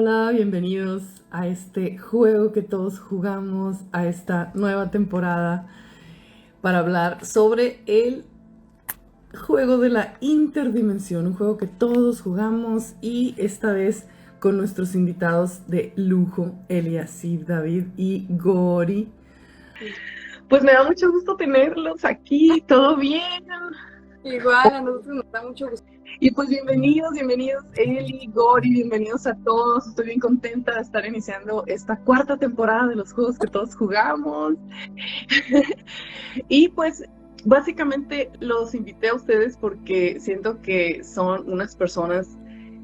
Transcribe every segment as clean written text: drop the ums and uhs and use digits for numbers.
Hola, bienvenidos a este juego que todos jugamos, a esta nueva temporada para hablar sobre el juego de la interdimensión, un juego que todos jugamos y esta vez con nuestros invitados de lujo, Eliasib, David y Gori. Pues me da mucho gusto tenerlos aquí, todo bien. Igual, a nosotros nos da mucho gusto. Y pues bienvenidos Eli, Gori, bienvenidos a todos. Estoy bien contenta de estar iniciando esta cuarta temporada de los juegos que todos jugamos. Y pues básicamente los invité a ustedes porque siento que son unas personas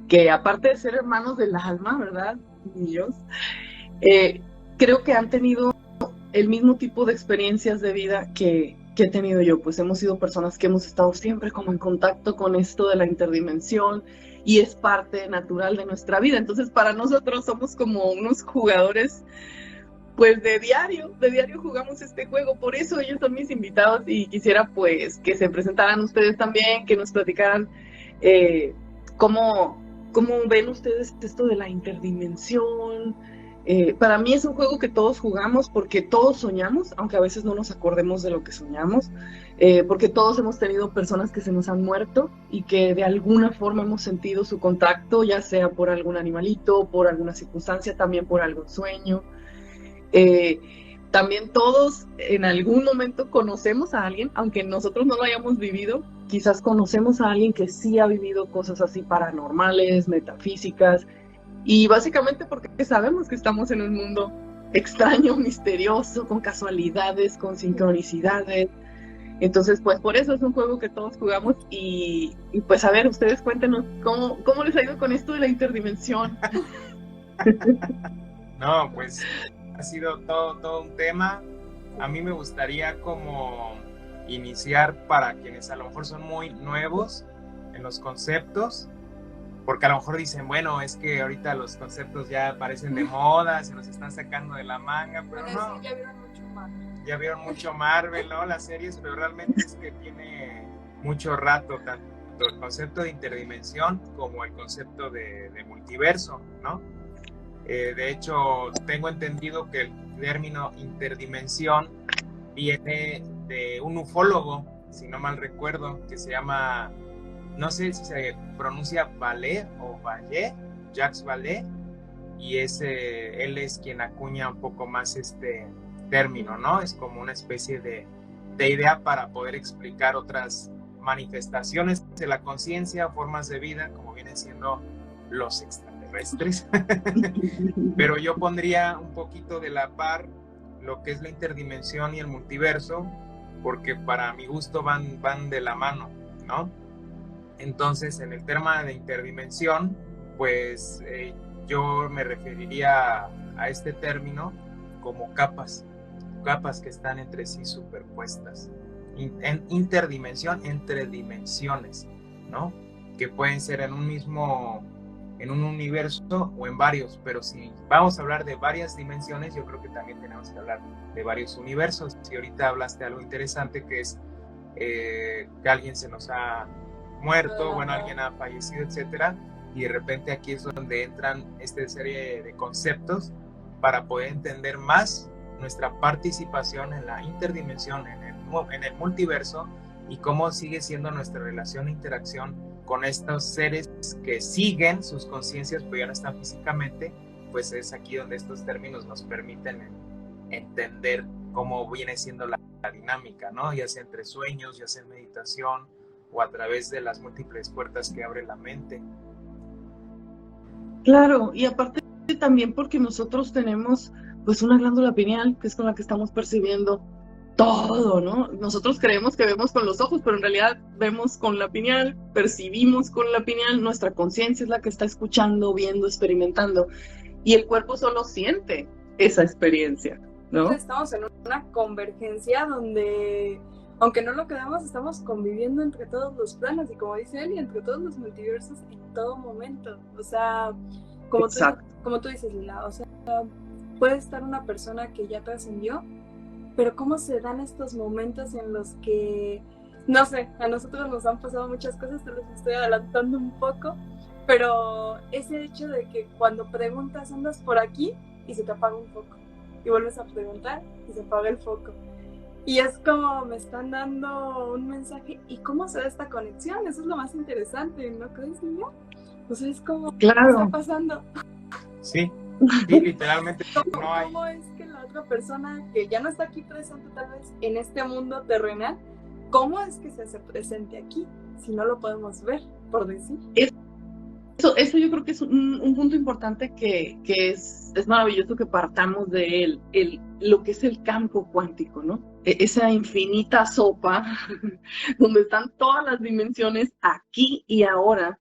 que aparte de ser hermanos del alma, ¿verdad? Ellos, creo que han tenido el mismo tipo de experiencias de vida que he tenido yo, pues hemos sido personas que hemos estado siempre como en contacto con esto de la interdimensión y es parte natural de nuestra vida. Entonces para nosotros somos como unos jugadores pues de diario jugamos este juego, por eso ellos son mis invitados y quisiera pues que se presentaran ustedes también, que nos platicaran cómo ven ustedes esto de la interdimensión. Para mí es un juego que todos jugamos porque todos soñamos, aunque a veces no nos acordemos de lo que soñamos, porque todos hemos tenido personas que se nos han muerto y que de alguna forma hemos sentido su contacto, ya sea por algún animalito, por alguna circunstancia, también por algún sueño. También todos en algún momento conocemos a alguien, aunque nosotros no lo hayamos vivido, quizás conocemos a alguien que sí ha vivido cosas así paranormales, metafísicas, y básicamente porque sabemos que estamos en un mundo extraño, misterioso, con casualidades, con sincronicidades. Entonces, pues por eso es un juego que todos jugamos y pues a ver, ustedes cuéntenos cómo les ha ido con esto de la interdimensión. No, pues ha sido todo un tema. A mí me gustaría como iniciar para quienes a lo mejor son muy nuevos en los conceptos, porque a lo mejor dicen, bueno, es que ahorita los conceptos ya parecen de moda, se los están sacando de la manga, pero Bueno, no. sí, ya vieron mucho Marvel. Ya vieron mucho Marvel, ¿no? Las series, pero realmente es que tiene mucho rato tanto el concepto de interdimensión como el concepto de multiverso, ¿no? De hecho, tengo entendido que el término interdimensión viene de un ufólogo, si no mal recuerdo, que se llama, no sé si se pronuncia Vallée o Vallée, Jacques Vallée, y él es quien acuña un poco más este término, ¿no? Es como una especie de idea para poder explicar otras manifestaciones de la conciencia, formas de vida, como vienen siendo los extraterrestres. Pero yo pondría un poquito de la par lo que es la interdimensión y el multiverso, porque para mi gusto van de la mano, ¿no? Entonces, en el tema de interdimensión, pues yo me referiría a este término como capas que están entre sí superpuestas. En interdimensión, entre dimensiones, ¿no? Que pueden ser en un universo o en varios, pero si vamos a hablar de varias dimensiones, yo creo que también tenemos que hablar de varios universos. Si ahorita hablaste de algo interesante que es que alguien se nos ha muerto, bueno, alguien ha fallecido, etcétera, y de repente aquí es donde entran esta serie de conceptos para poder entender más nuestra participación en la interdimensión, en el multiverso, y cómo sigue siendo nuestra relación e interacción con estos seres que siguen sus conciencias, pero ya no están físicamente. Pues es aquí donde estos términos nos permiten entender cómo viene siendo la dinámica, ¿no? Ya sea entre sueños, ya sea en meditación, o a través de las múltiples puertas que abre la mente. Claro, y aparte también porque nosotros tenemos pues una glándula pineal, que es con la que estamos percibiendo todo, ¿no? Nosotros creemos que vemos con los ojos, pero en realidad vemos con la pineal, percibimos con la pineal, nuestra conciencia es la que está escuchando, viendo, experimentando, y el cuerpo solo siente esa experiencia, ¿no? Entonces estamos en una convergencia donde, aunque no lo creamos, estamos conviviendo entre todos los planos, y como dice él, entre todos los multiversos en todo momento. O sea, como tú dices, Lila, o sea, puede estar una persona que ya trascendió, pero cómo se dan estos momentos en los que, no sé, a nosotros nos han pasado muchas cosas, tal vez me estoy adelantando un poco, pero ese hecho de que cuando preguntas andas por aquí y se te apaga un foco, y vuelves a preguntar y se apaga el foco. Y es como me están dando un mensaje. ¿Y cómo se da esta conexión? Eso es lo más interesante, ¿no crees, niña? O sea, es como, ¿qué está pasando? Sí, sí, literalmente no hay. ¿Cómo es que la otra persona que ya no está aquí presente tal vez en este mundo terrenal, cómo es que se hace presente aquí si no lo podemos ver, por decir? Eso yo creo que es un punto importante que es maravilloso que partamos de él, lo que es el campo cuántico, ¿no? Esa infinita sopa donde están todas las dimensiones aquí y ahora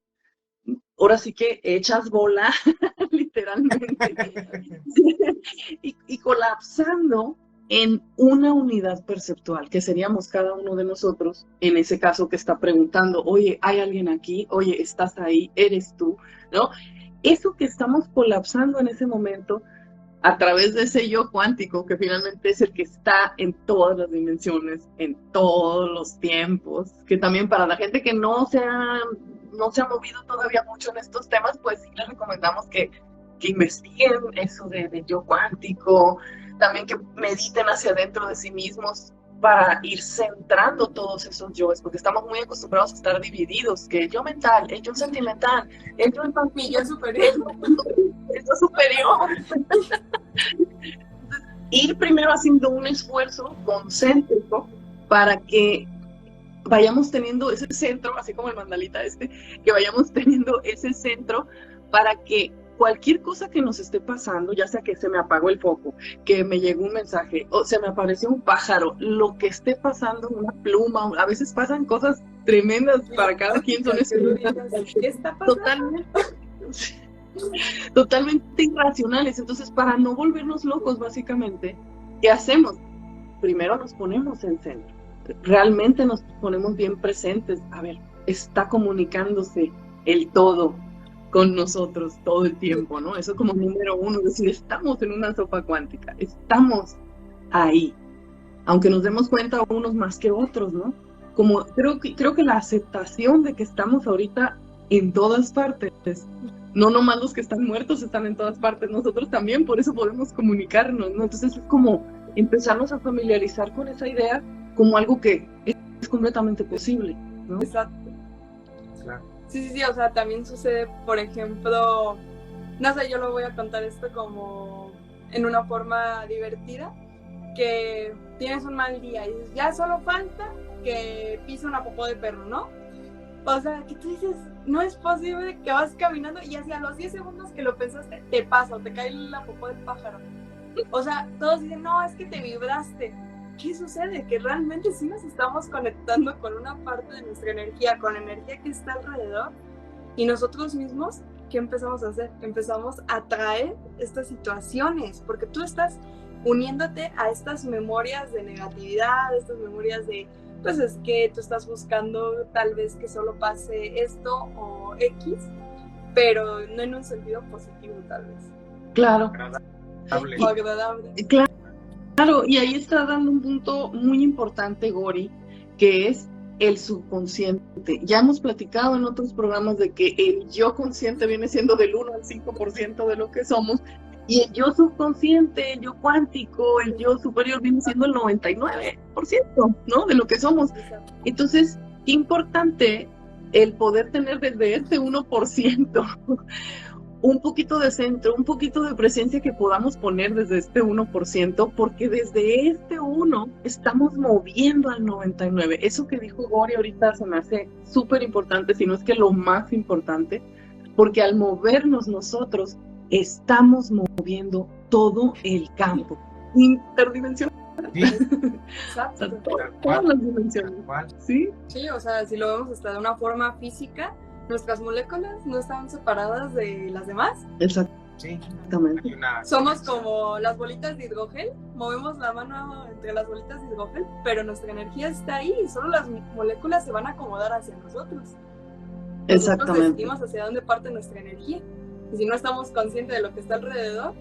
sí que echas bola, literalmente, y colapsando en una unidad perceptual, que seríamos cada uno de nosotros, en ese caso que está preguntando, oye, ¿hay alguien aquí? Oye, ¿estás ahí? ¿Eres tú? ¿No? Eso que estamos colapsando en ese momento, a través de ese yo cuántico, que finalmente es el que está en todas las dimensiones, en todos los tiempos, que también para la gente que no se ha movido todavía mucho en estos temas, pues sí les recomendamos que investiguen eso de yo cuántico, también que mediten hacia adentro de sí mismos para ir centrando todos esos yoes, porque estamos muy acostumbrados a estar divididos, que el yo mental, el yo sentimental, el yo mi yo superior, el yo superior. Ir primero haciendo un esfuerzo concéntrico para que vayamos teniendo ese centro, así como el mandalita que vayamos teniendo ese centro para que cualquier cosa que nos esté pasando, ya sea que se me apagó el foco, que me llegó un mensaje, o se me apareció un pájaro, lo que esté pasando, una pluma, a veces pasan cosas tremendas para cada quien, son ¿qué está pasando? Totalmente irracionales. Entonces, para no volvernos locos, básicamente, ¿qué hacemos? Primero nos ponemos en centro, realmente nos ponemos bien presentes. A ver, está comunicándose el todo con nosotros todo el tiempo, ¿no? Eso como número uno, es decir, estamos en una sopa cuántica, estamos ahí, aunque nos demos cuenta unos más que otros, ¿no? Como creo que la aceptación de que estamos ahorita en todas partes, no nomás los que están muertos están en todas partes, nosotros también, por eso podemos comunicarnos, ¿no? Entonces es como empezarnos a familiarizar con esa idea como algo que es completamente posible, ¿no? Exacto. Claro. Sí, o sea, también sucede, por ejemplo, no sé, yo lo voy a contar esto como en una forma divertida, que tienes un mal día y dices, ya solo falta que pise una popó de perro, ¿no? O sea, que tú dices, no es posible que vas caminando y hacia los 10 segundos que lo pensaste, te pasa o te cae la popó del pájaro. O sea, todos dicen, no, es que te vibraste. ¿Qué sucede? Que realmente sí nos estamos conectando con una parte de nuestra energía, con la energía que está alrededor, y nosotros mismos, ¿qué empezamos a hacer? Empezamos a traer estas situaciones, porque tú estás uniéndote a estas memorias de negatividad, estas memorias de, pues es que tú estás buscando tal vez que solo pase esto o X, pero no en un sentido positivo tal vez. Claro. O agradable. Claro, y ahí está dando un punto muy importante, Gori, que es el subconsciente. Ya hemos platicado en otros programas de que el yo consciente viene siendo del 1 al 5% de lo que somos, y el yo subconsciente, el yo cuántico, el yo superior viene siendo el 99%, ¿no? De lo que somos. Entonces, qué importante el poder tener desde este 1% un poquito de centro, un poquito de presencia que podamos poner desde este 1%, porque desde este 1 estamos moviendo al 99%. Eso que dijo Gori ahorita se me hace súper importante, si no es que lo más importante, porque al movernos nosotros estamos moviendo todo el campo interdimensional. Exacto. Todas las dimensiones. ¿Sí? Sí, o sea, si lo vemos hasta de una forma física, nuestras moléculas no están separadas de las demás. Exactamente. Somos como las bolitas de hidrogel, movemos la mano entre las bolitas de hidrogel, pero nuestra energía está ahí y solo las moléculas se van a acordar hacia nosotros. Exactamente. Nosotros decidimos hacia dónde parte nuestra energía. Y si no estamos conscientes de lo que está alrededor,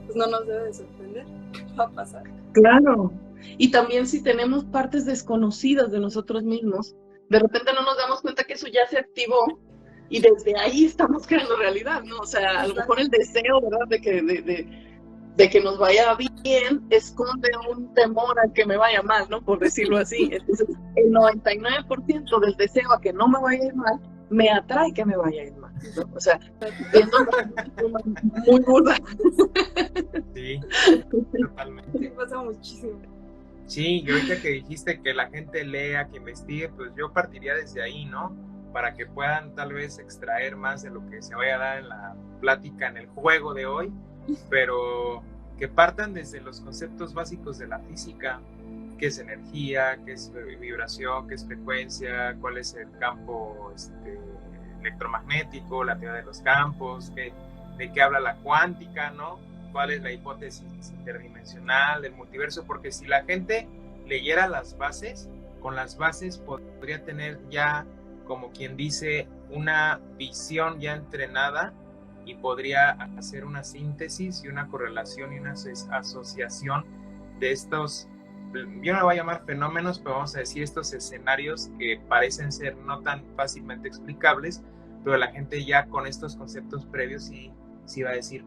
pues no nos debe de sorprender qué va a pasar. Claro. Y también si tenemos partes desconocidas de nosotros mismos, de repente no nos damos cuenta que eso ya se activó, y desde ahí estamos creando realidad, ¿no? O sea, a lo mejor el deseo, ¿verdad? De que nos vaya bien esconde un temor a que me vaya mal, ¿no? Por decirlo así. Entonces, el 99% del deseo a que no me vaya a ir mal, me atrae que me vaya a ir mal, ¿no? O sea, viendo muy burda. Sí, totalmente. Sí, pasa muchísimo. Sí, y ahorita que dijiste que la gente lea, que investigue, pues yo partiría desde ahí, ¿no? Para que puedan tal vez extraer más de lo que se vaya a dar en la plática, en el juego de hoy, pero que partan desde los conceptos básicos de la física, qué es energía, qué es vibración, qué es frecuencia, cuál es el campo electromagnético, la teoría de los campos, de qué habla la cuántica, ¿no? Cuál es la hipótesis interdimensional del multiverso, porque si la gente leyera las bases, con las bases podría tener ya, como quien dice, una visión ya entrenada y podría hacer una síntesis y una correlación y una asociación de estos, yo no lo voy a llamar fenómenos, pero vamos a decir estos escenarios que parecen ser no tan fácilmente explicables, pero la gente ya con estos conceptos previos sí va a decir,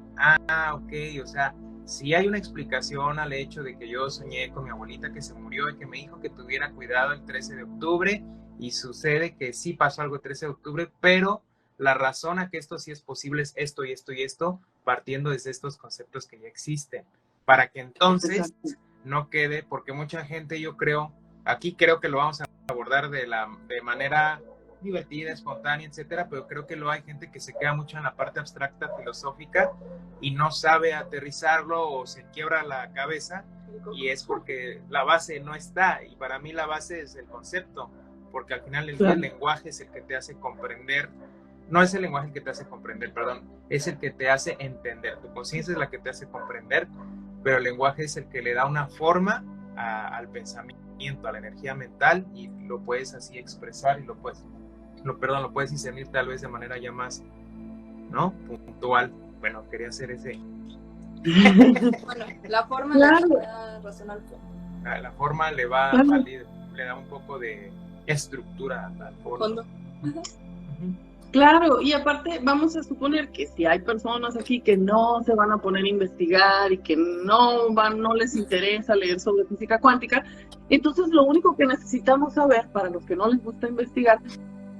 ok, o sea, sí hay una explicación al hecho de que yo soñé con mi abuelita que se murió y que me dijo que tuviera cuidado el 13 de octubre y sucede que sí pasó algo el 13 de octubre, pero la razón a que esto sí es posible es esto y esto y esto, partiendo desde estos conceptos que ya existen, para que entonces no quede, porque mucha gente, yo creo, aquí creo que lo vamos a abordar de manera divertida, espontánea, etcétera, pero creo que hay gente que se queda mucho en la parte abstracta filosófica y no sabe aterrizarlo o se quiebra la cabeza, y es porque la base no está, y para mí la base es el concepto, porque al final el lenguaje es el que te hace comprender. No es el lenguaje el que te hace comprender, perdón, es el que te hace entender. Tu conciencia es la que te hace comprender, pero el lenguaje es el que le da una forma al pensamiento, a la energía mental, y lo puedes así expresar y lo puedes discernir tal vez de manera ya más, ¿no? Puntual. Bueno, quería hacer ese. Bueno, la forma le da razón al fondo. La forma le da un poco de estructura al fondo. Claro, y aparte vamos a suponer que si hay personas aquí que no se van a poner a investigar y que no les interesa leer sobre física cuántica, entonces lo único que necesitamos saber, para los que no les gusta investigar,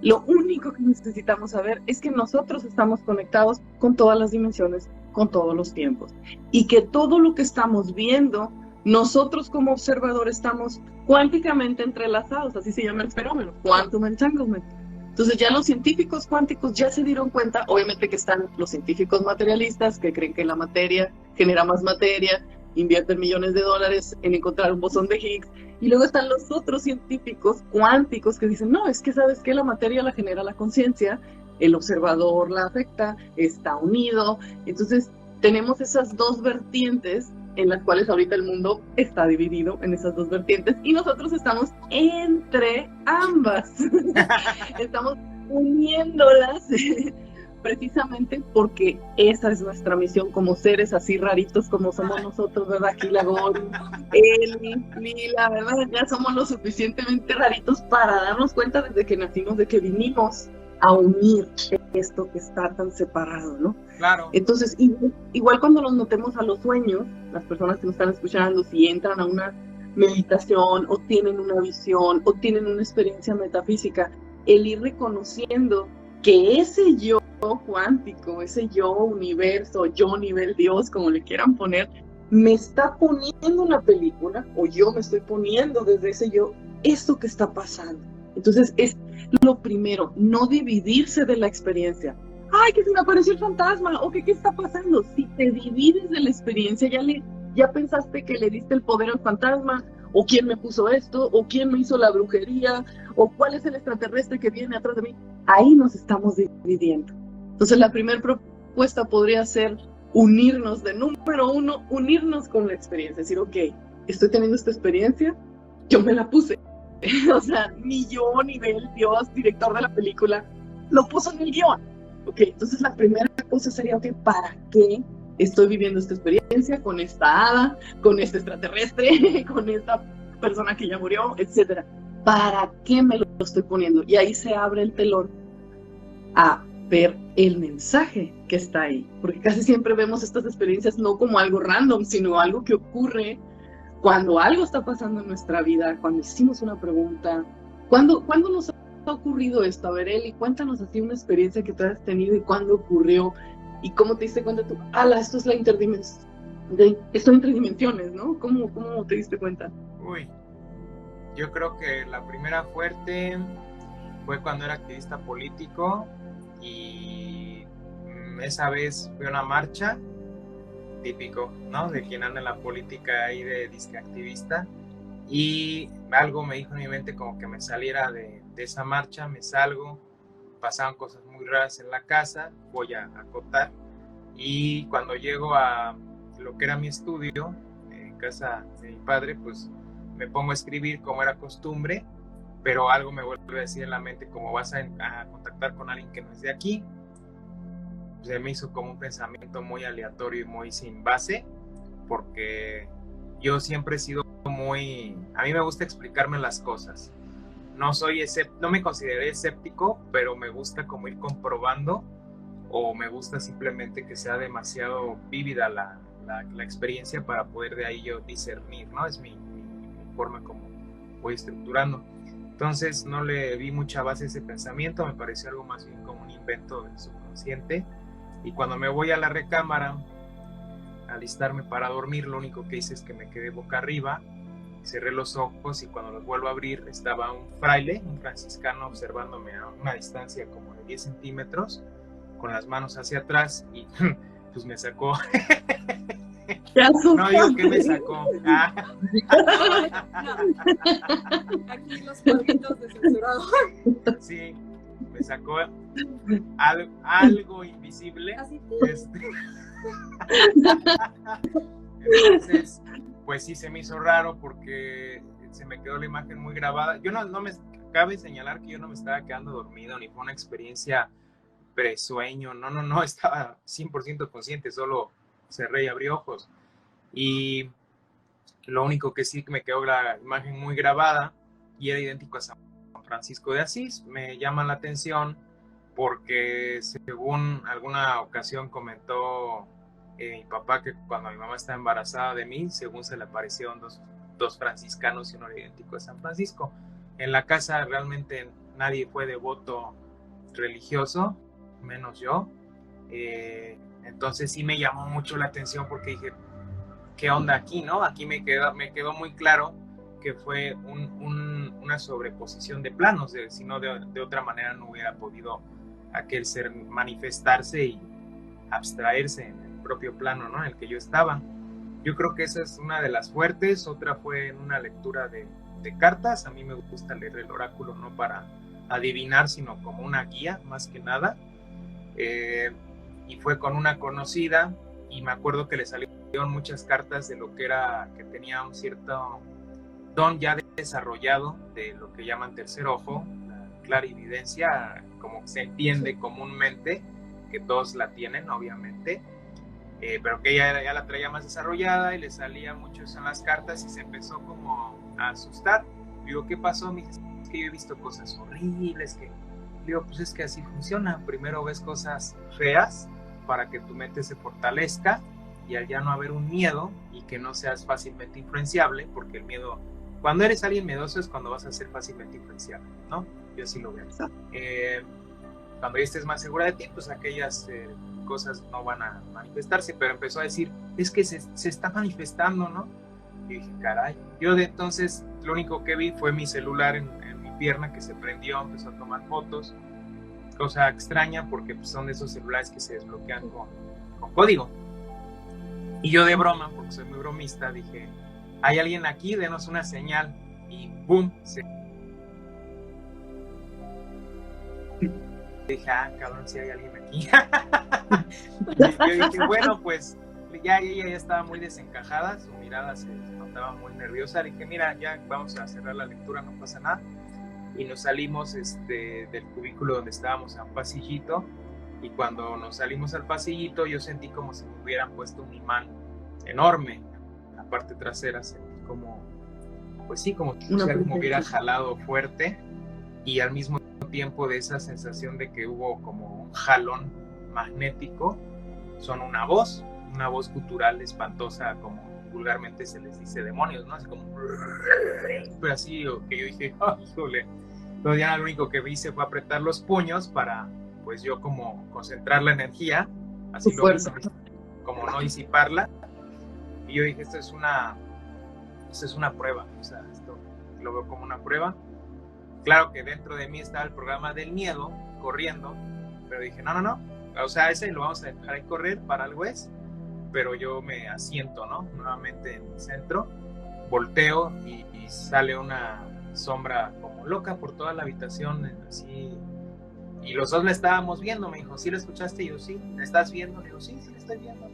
lo único que necesitamos saber es que nosotros estamos conectados con todas las dimensiones, con todos los tiempos, y que todo lo que estamos viendo, nosotros como observadores estamos cuánticamente entrelazados, así se llama el fenómeno, quantum entanglement. Entonces ya los científicos cuánticos ya se dieron cuenta, obviamente que están los científicos materialistas que creen que la materia genera más materia, invierten millones de dólares en encontrar un bosón de Higgs, y luego están los otros científicos cuánticos que dicen, no, es que sabes que la materia la genera la conciencia, el observador la afecta, está unido. Entonces tenemos esas dos vertientes en las cuales ahorita el mundo está dividido en esas dos vertientes y nosotros estamos entre ambas. Estamos uniéndolas precisamente porque esa es nuestra misión como seres así raritos como somos nosotros, ¿verdad? Kila Gori, Eli, Lila, ¿verdad? Ya somos lo suficientemente raritos para darnos cuenta desde que nacimos de que vinimos a unir esto que está tan separado, ¿no? Claro. Entonces, igual cuando nos metemos a los sueños, las personas que nos están escuchando, si entran a una meditación o tienen una visión o tienen una experiencia metafísica, el ir reconociendo que ese yo cuántico, ese yo universo, yo nivel Dios, como le quieran poner, me está poniendo una película, o yo me estoy poniendo desde ese yo, esto que está pasando. Entonces es lo primero, no dividirse de la experiencia. ¡Ay, que se me apareció el fantasma! ¿O qué está pasando? Si te divides de la experiencia, ya pensaste que le diste el poder al fantasma, o quién me puso esto, o quién me hizo la brujería, o cuál es el extraterrestre que viene atrás de mí. Ahí nos estamos dividiendo. Entonces la primera propuesta podría ser unirnos, de número uno, unirnos con la experiencia. Decir, ok, estoy teniendo esta experiencia, yo me la puse. O sea, mi yo, nivel Dios, director de la película, lo puso en el guión. Ok, entonces la primera cosa sería, ok, ¿para qué estoy viviendo esta experiencia con esta hada, con este extraterrestre, con esta persona que ya murió, etcétera? ¿Para qué me lo estoy poniendo? Y ahí se abre el telón a ver el mensaje que está ahí, porque casi siempre vemos estas experiencias no como algo random, sino algo que ocurre cuando algo está pasando en nuestra vida, cuando hicimos una pregunta. ¿Cuándo nos ha ocurrido esto? A ver, Eli, cuéntanos así una experiencia que tú has tenido y cuándo ocurrió y cómo te diste cuenta tú, esto es la interdimensión, esto es entre dimensiones, ¿no? ¿Cómo te diste cuenta? Uy, yo creo que la primera fuerte fue cuando era activista político y esa vez fui a una marcha, típico, ¿no? De quien anda en la política ahí de disque activista, y algo me dijo en mi mente como que me saliera de esa marcha, me salgo, pasaban cosas muy raras en la casa, voy a acotar, y cuando llego a lo que era mi estudio, en casa de mi padre, pues me pongo a escribir como era costumbre, pero algo me vuelve a decir en la mente, como vas a contactar con alguien que no es de aquí. Se me hizo como un pensamiento muy aleatorio y muy sin base, porque yo siempre he sido a mí me gusta explicarme las cosas. No me consideré escéptico, pero me gusta como ir comprobando, o me gusta simplemente que sea demasiado vívida la experiencia para poder de ahí yo discernir, ¿no? Es mi forma como voy estructurando. Entonces no le vi mucha base a ese pensamiento, me pareció algo más bien como un invento del subconsciente. Y cuando me voy a la recámara a alistarme para dormir, lo único que hice es que me quedé boca arriba, cerré los ojos, y cuando los vuelvo a abrir estaba un fraile, un franciscano, observándome a una distancia como de 10 centímetros, con las manos hacia atrás, y pues me sacó. No digo que me sacó. No. Aquí los cuadritos de censurado. Sí, me sacó algo invisible. Entonces, pues sí se me hizo raro porque se me quedó la imagen muy grabada. Yo no me cabe señalar que yo no me estaba quedando dormido, ni fue una experiencia presueño. No, estaba 100% consciente, solo cerré y abrí ojos. Y lo único que sí me quedó la imagen muy grabada, y era idéntico a San Francisco de Asís. Me llama la atención porque según alguna ocasión comentó mi papá que cuando mi mamá estaba embarazada de mí, según se le aparecieron dos franciscanos y uno era idéntico a San Francisco. En la casa realmente nadie fue devoto religioso, menos yo. Entonces sí me llamó mucho la atención porque dije, ¿qué onda aquí, no? Aquí me quedó muy claro que fue una sobreposición de planos, si no de otra manera no hubiera podido aquel ser manifestarse y abstraerse en el propio plano, ¿no? En el que yo estaba. Yo creo que esa es una de las fuertes. Otra fue en una lectura de cartas. A mí me gusta leer el oráculo no para adivinar, sino como una guía, más que nada. Y fue con una conocida, y me acuerdo que le salieron muchas cartas de lo que era, que tenía un cierto don ya desarrollado de lo que llaman tercer ojo, la clarividencia, como se entiende comúnmente, que todos la tienen, obviamente, pero que ella ya la traía más desarrollada y le salía mucho eso en las cartas y se empezó como a asustar. Digo, ¿qué pasó? Me dice, es que yo he visto cosas horribles, digo, pues es que así funciona. Primero ves cosas feas para que tu mente se fortalezca, y al ya no haber un miedo y que no seas fácilmente influenciable, porque el miedo, cuando eres alguien miedoso es cuando vas a ser fácilmente influenciable, ¿no? Yo así lo veo. Cuando ya estés más segura de ti, pues aquellas cosas no van a manifestarse, pero empezó a decir, es que se está manifestando, ¿no? Y dije, caray. Yo de entonces lo único que vi fue mi celular en mi pierna que se prendió, empezó a tomar fotos, cosa extraña porque pues, son de esos celulares que se desbloquean con código. Y yo de broma, porque soy muy bromista, dije, hay alguien aquí, denos una señal, y ¡boom! Dije, cabrón, si hay alguien aquí. Y yo dije, bueno, pues ya ella ya estaba muy desencajada, su mirada se notaba muy nerviosa. Dije, mira, ya vamos a cerrar la lectura, no pasa nada. Y nos salimos del cubículo donde estábamos a un pasillito, y cuando nos salimos al pasillito yo sentí como si me hubieran puesto un imán enorme en la parte trasera. Sentí como, pues sí, como si algo me hubiera jalado fuerte, y al mismo tiempo de esa sensación de que hubo como un jalón magnético, son una voz gutural espantosa, como vulgarmente se les dice demonios, ¿no? Así como, pero así, que yo dije, híjole. Entonces ya lo único que hice fue apretar los puños para, pues yo como concentrar la energía, así lo hice, como no disiparla. Y yo dije, esto es una prueba, o sea, esto lo veo como una prueba. Claro que dentro de mí estaba el programa del miedo corriendo, pero dije, no, o sea, ese lo vamos a dejar ahí correr, para algo es, pero yo me asiento, ¿no? Nuevamente en el centro, volteo y sale una sombra como loca por toda la habitación, así, y los dos la estábamos viendo. Me dijo, ¿sí la escuchaste? Y yo, sí. ¿La estás viendo? Le digo, sí, la estoy viendo.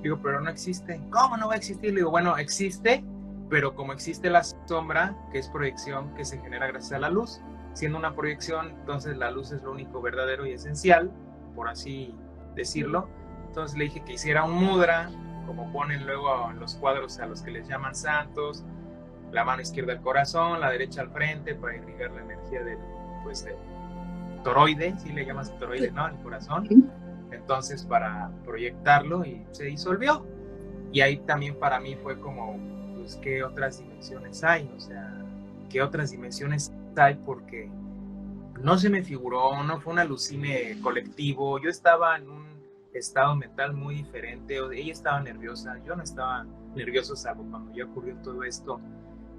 Digo, pero no existe. ¿Cómo no va a existir? Le digo, bueno, existe, pero como existe la sombra, que es proyección que se genera gracias a la luz, siendo una proyección, entonces la luz es lo único verdadero y esencial, por así decirlo. Entonces le dije que hiciera un mudra, como ponen luego en los cuadros a los que les llaman santos, la mano izquierda al corazón, la derecha al frente, para irrigar la energía del toroide, si le llamas toroide, ¿no? El corazón. Entonces, para proyectarlo, y se disolvió. Y ahí también para mí fue como, pues, ¿qué otras dimensiones hay? O sea, ¿qué otras dimensiones hay? Porque no se me figuró, no fue un alucine colectivo. Yo estaba en un estado mental muy diferente. Ella estaba nerviosa, yo no estaba nervioso, salvo cuando ya ocurrió todo esto.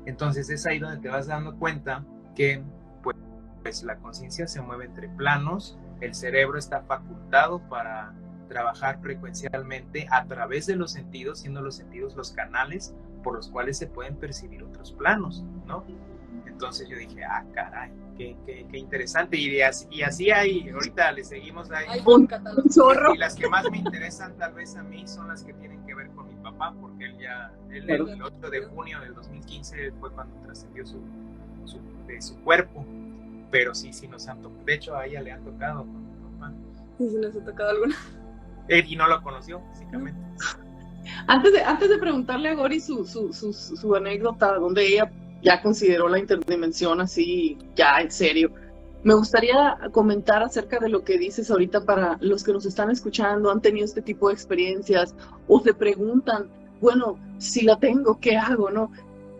Entonces es ahí donde te vas dando cuenta que pues la conciencia se mueve entre planos, el cerebro está facultado para trabajar frecuencialmente a través de los sentidos, siendo los sentidos los canales por los cuales se pueden percibir otros planos, ¿no? Entonces yo dije, caray, qué interesante, y así hay, ahorita le seguimos ahí. Hay un catálogo. Y las que más me interesan tal vez a mí son las que tienen que ver con mi papá, porque él el 8 de junio del 2015 fue cuando trascendió su cuerpo, pero sí nos han tocado, de hecho a ella le han tocado con mi papá. Sí, nos ha tocado alguna. Y no lo conoció, básicamente. Antes de preguntarle a Gori su anécdota, donde ella ya consideró la interdimensión así, ya en serio, me gustaría comentar acerca de lo que dices ahorita para los que nos están escuchando, han tenido este tipo de experiencias o se preguntan, bueno, si la tengo, ¿qué hago? ¿No?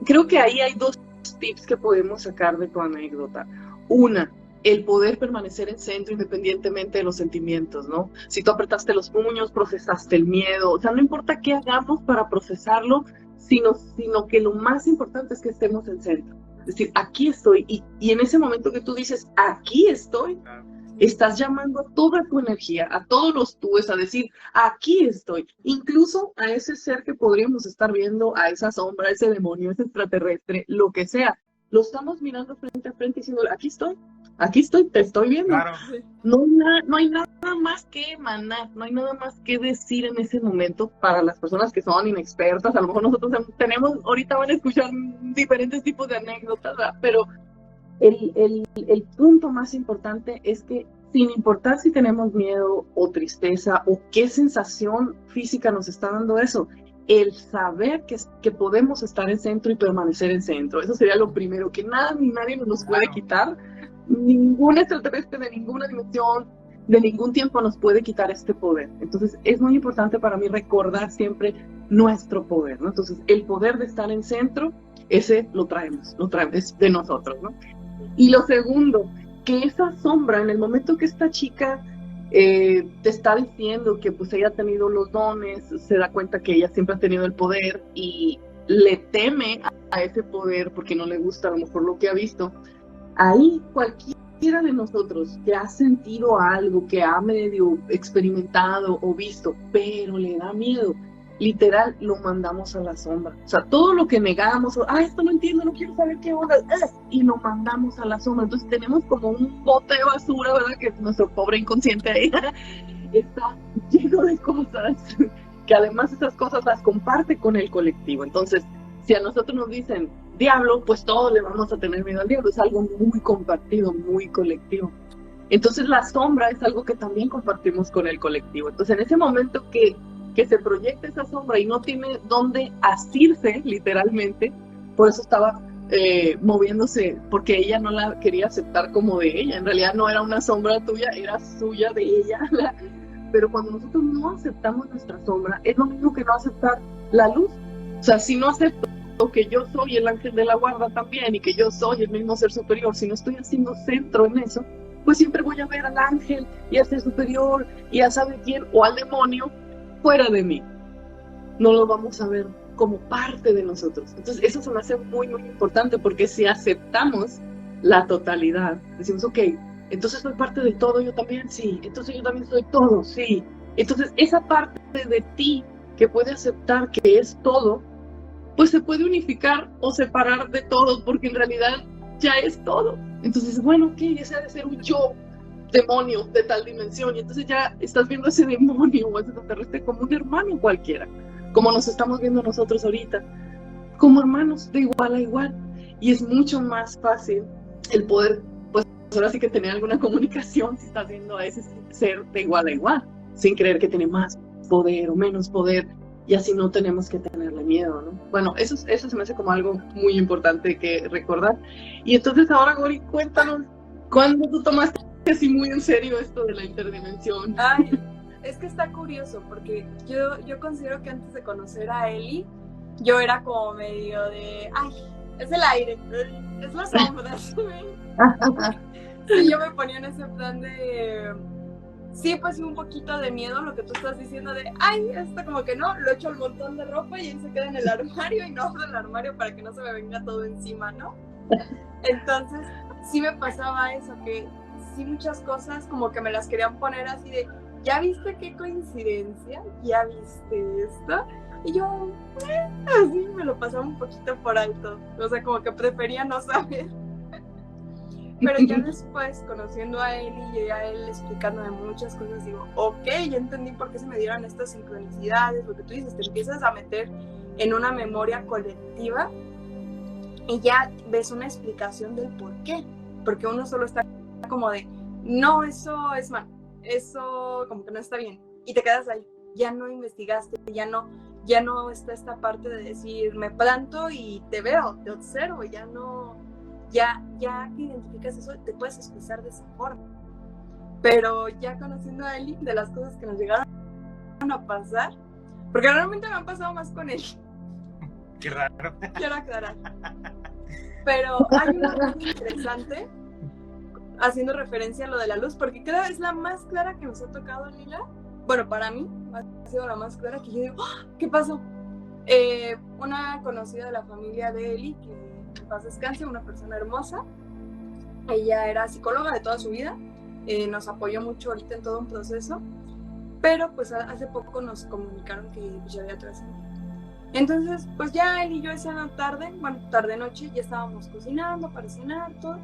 Creo que ahí hay dos tips que podemos sacar de tu anécdota. Una, el poder permanecer en centro independientemente de los sentimientos, ¿no? Si tú apretaste los puños, procesaste el miedo, o sea, no importa qué hagamos para procesarlo, sino que lo más importante es que estemos en centro. Es decir, aquí estoy, y en ese momento que tú dices, aquí estoy, estás llamando a toda tu energía, a todos los túes, a decir, aquí estoy, incluso a ese ser que podríamos estar viendo, a esa sombra, a ese demonio, ese extraterrestre, lo que sea, lo estamos mirando frente a frente diciendo, aquí estoy, te estoy viendo. Claro. No hay nada más que emanar, no hay nada más que decir en ese momento para las personas que son inexpertas. A lo mejor nosotros ahorita van a escuchar diferentes tipos de anécdotas, ¿verdad? Pero el punto más importante es que sin importar si tenemos miedo o tristeza o qué sensación física nos está dando eso, el saber que podemos estar en centro y permanecer en centro, eso sería lo primero, que nada ni nadie nos puede quitar, ningún extraterrestre de ninguna dimensión, de ningún tiempo nos puede quitar este poder. Entonces es muy importante para mí recordar siempre nuestro poder, ¿no? Entonces el poder de estar en centro, ese lo traemos, es de nosotros, ¿no? Y lo segundo, que esa sombra, en el momento que esta chica te está diciendo que pues ella ha tenido los dones, se da cuenta que ella siempre ha tenido el poder y le teme a ese poder porque no le gusta a lo mejor lo que ha visto, ahí cualquiera de nosotros que ha sentido algo, que ha medio experimentado o visto, pero le da miedo, literal lo mandamos a la sombra. O sea, todo lo que negamos, esto no entiendo, no quiero saber qué onda, y lo mandamos a la sombra. Entonces tenemos como un bote de basura, ¿verdad? Que nuestro pobre inconsciente ahí está lleno de cosas, que además esas cosas las comparte con el colectivo. Entonces, si a nosotros nos dicen diablo, pues todos le vamos a tener miedo al diablo, es algo muy compartido, muy colectivo. Entonces la sombra es algo que también compartimos con el colectivo. Entonces en ese momento que se proyecta esa sombra y no tiene dónde asirse, literalmente, por eso estaba moviéndose, porque ella no la quería aceptar como de ella. En realidad no era una sombra tuya, era suya de ella. Pero cuando nosotros no aceptamos nuestra sombra, es lo mismo que no aceptar la luz. O sea, si no acepto que yo soy el ángel de la guarda también y que yo soy el mismo ser superior, si no estoy haciendo centro en eso, pues siempre voy a ver al ángel y al ser superior y a saber quién o al demonio fuera de mí. No lo vamos a ver como parte de nosotros. Entonces eso se me hace muy, muy importante, porque si aceptamos la totalidad, decimos, ok, entonces soy parte del todo yo también, sí, entonces yo también soy todo, sí. Entonces esa parte de ti que puede aceptar que es todo, pues se puede unificar o separar de todo, porque en realidad ya es todo. Entonces, bueno, ok, ese ha de ser un yo demonio de tal dimensión, y entonces ya estás viendo a ese demonio o a ese extraterrestre como un hermano cualquiera, como nos estamos viendo nosotros ahorita, como hermanos de igual a igual. Y es mucho más fácil el poder, pues ahora sí que tener alguna comunicación si estás viendo a ese ser de igual a igual, sin creer que tiene más poder o menos poder, y así no tenemos que tenerle miedo, ¿no? Bueno, eso se me hace como algo muy importante que recordar. Y entonces ahora, Gori, cuéntanos, ¿cuándo tú tomaste así muy en serio esto de la interdimensión? Ay, es que está curioso, porque yo considero que antes de conocer a Eli, yo era como medio de, ay, es el aire, es la sombra, ¿sí? Sí, yo me ponía en ese plan de, sí, pues un poquito de miedo, lo que tú estás diciendo de, ay, esto como que no, lo echo al montón de ropa y él se queda en el armario y no abro el armario para que no se me venga todo encima, ¿no? Entonces, sí me pasaba eso, que sí muchas cosas como que me las querían poner así de, ¿ya viste qué coincidencia? ¿Ya viste esto? Y yo, así me lo pasaba un poquito por alto. O sea, como que prefería no saber. Pero ya después, conociendo a él y a él explicándome muchas cosas, digo, ok, ya entendí por qué se me dieron estas sincronicidades, lo que tú dices, te empiezas a meter en una memoria colectiva y ya ves una explicación del por qué. Porque uno solo está como de, no, eso es mal, eso como que no está bien, y te quedas ahí, ya no investigaste, ya no está esta parte de decir, me planto y te veo, te observo, ya que identificas eso, te puedes expresar de esa forma. Pero ya conociendo a Eli, de las cosas que nos llegaron a pasar, porque realmente me han pasado más con él. Qué raro. Quiero aclarar. Pero hay una cosa interesante, haciendo referencia a lo de la luz, porque creo que es la más clara que nos ha tocado, Lila. Bueno, para mí ha sido la más clara, que yo digo, ¡oh! ¿Qué pasó? Una conocida de la familia de Eli, que en paz descanse, una persona hermosa, ella era psicóloga de toda su vida, nos apoyó mucho ahorita en todo un proceso, pero pues hace poco nos comunicaron que pues, ya había trascendido. Entonces, pues ya él y yo esa tarde-noche, ya estábamos cocinando para cenar, todo.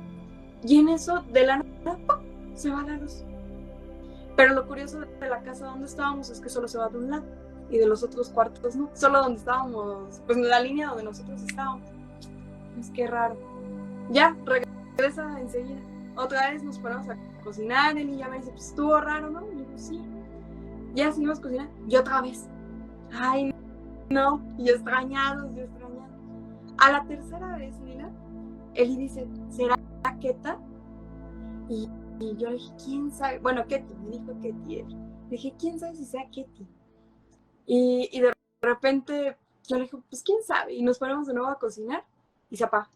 Y en eso, de la nada, ¡pum!, se va la luz. Pero lo curioso de la casa donde estábamos es que solo se va de un lado. Y de los otros cuartos no. Solo donde estábamos, pues en la línea donde nosotros estábamos. Es que raro. Ya, regresa enseguida. Otra vez nos ponemos a cocinar. Él y ya me dice, pues estuvo raro, ¿no? Y yo, sí. Ya seguimos cocinando. Y otra vez. Ay, no. Y extrañados. A la tercera vez, Lila, Eli dice, ¿será Keta? Y yo le dije, ¿quién sabe? Bueno, Ketty, me dijo Ketty. Le dije, ¿quién sabe si sea Ketty? Y de repente yo le dije, pues quién sabe. Y nos ponemos de nuevo a cocinar y se apaga.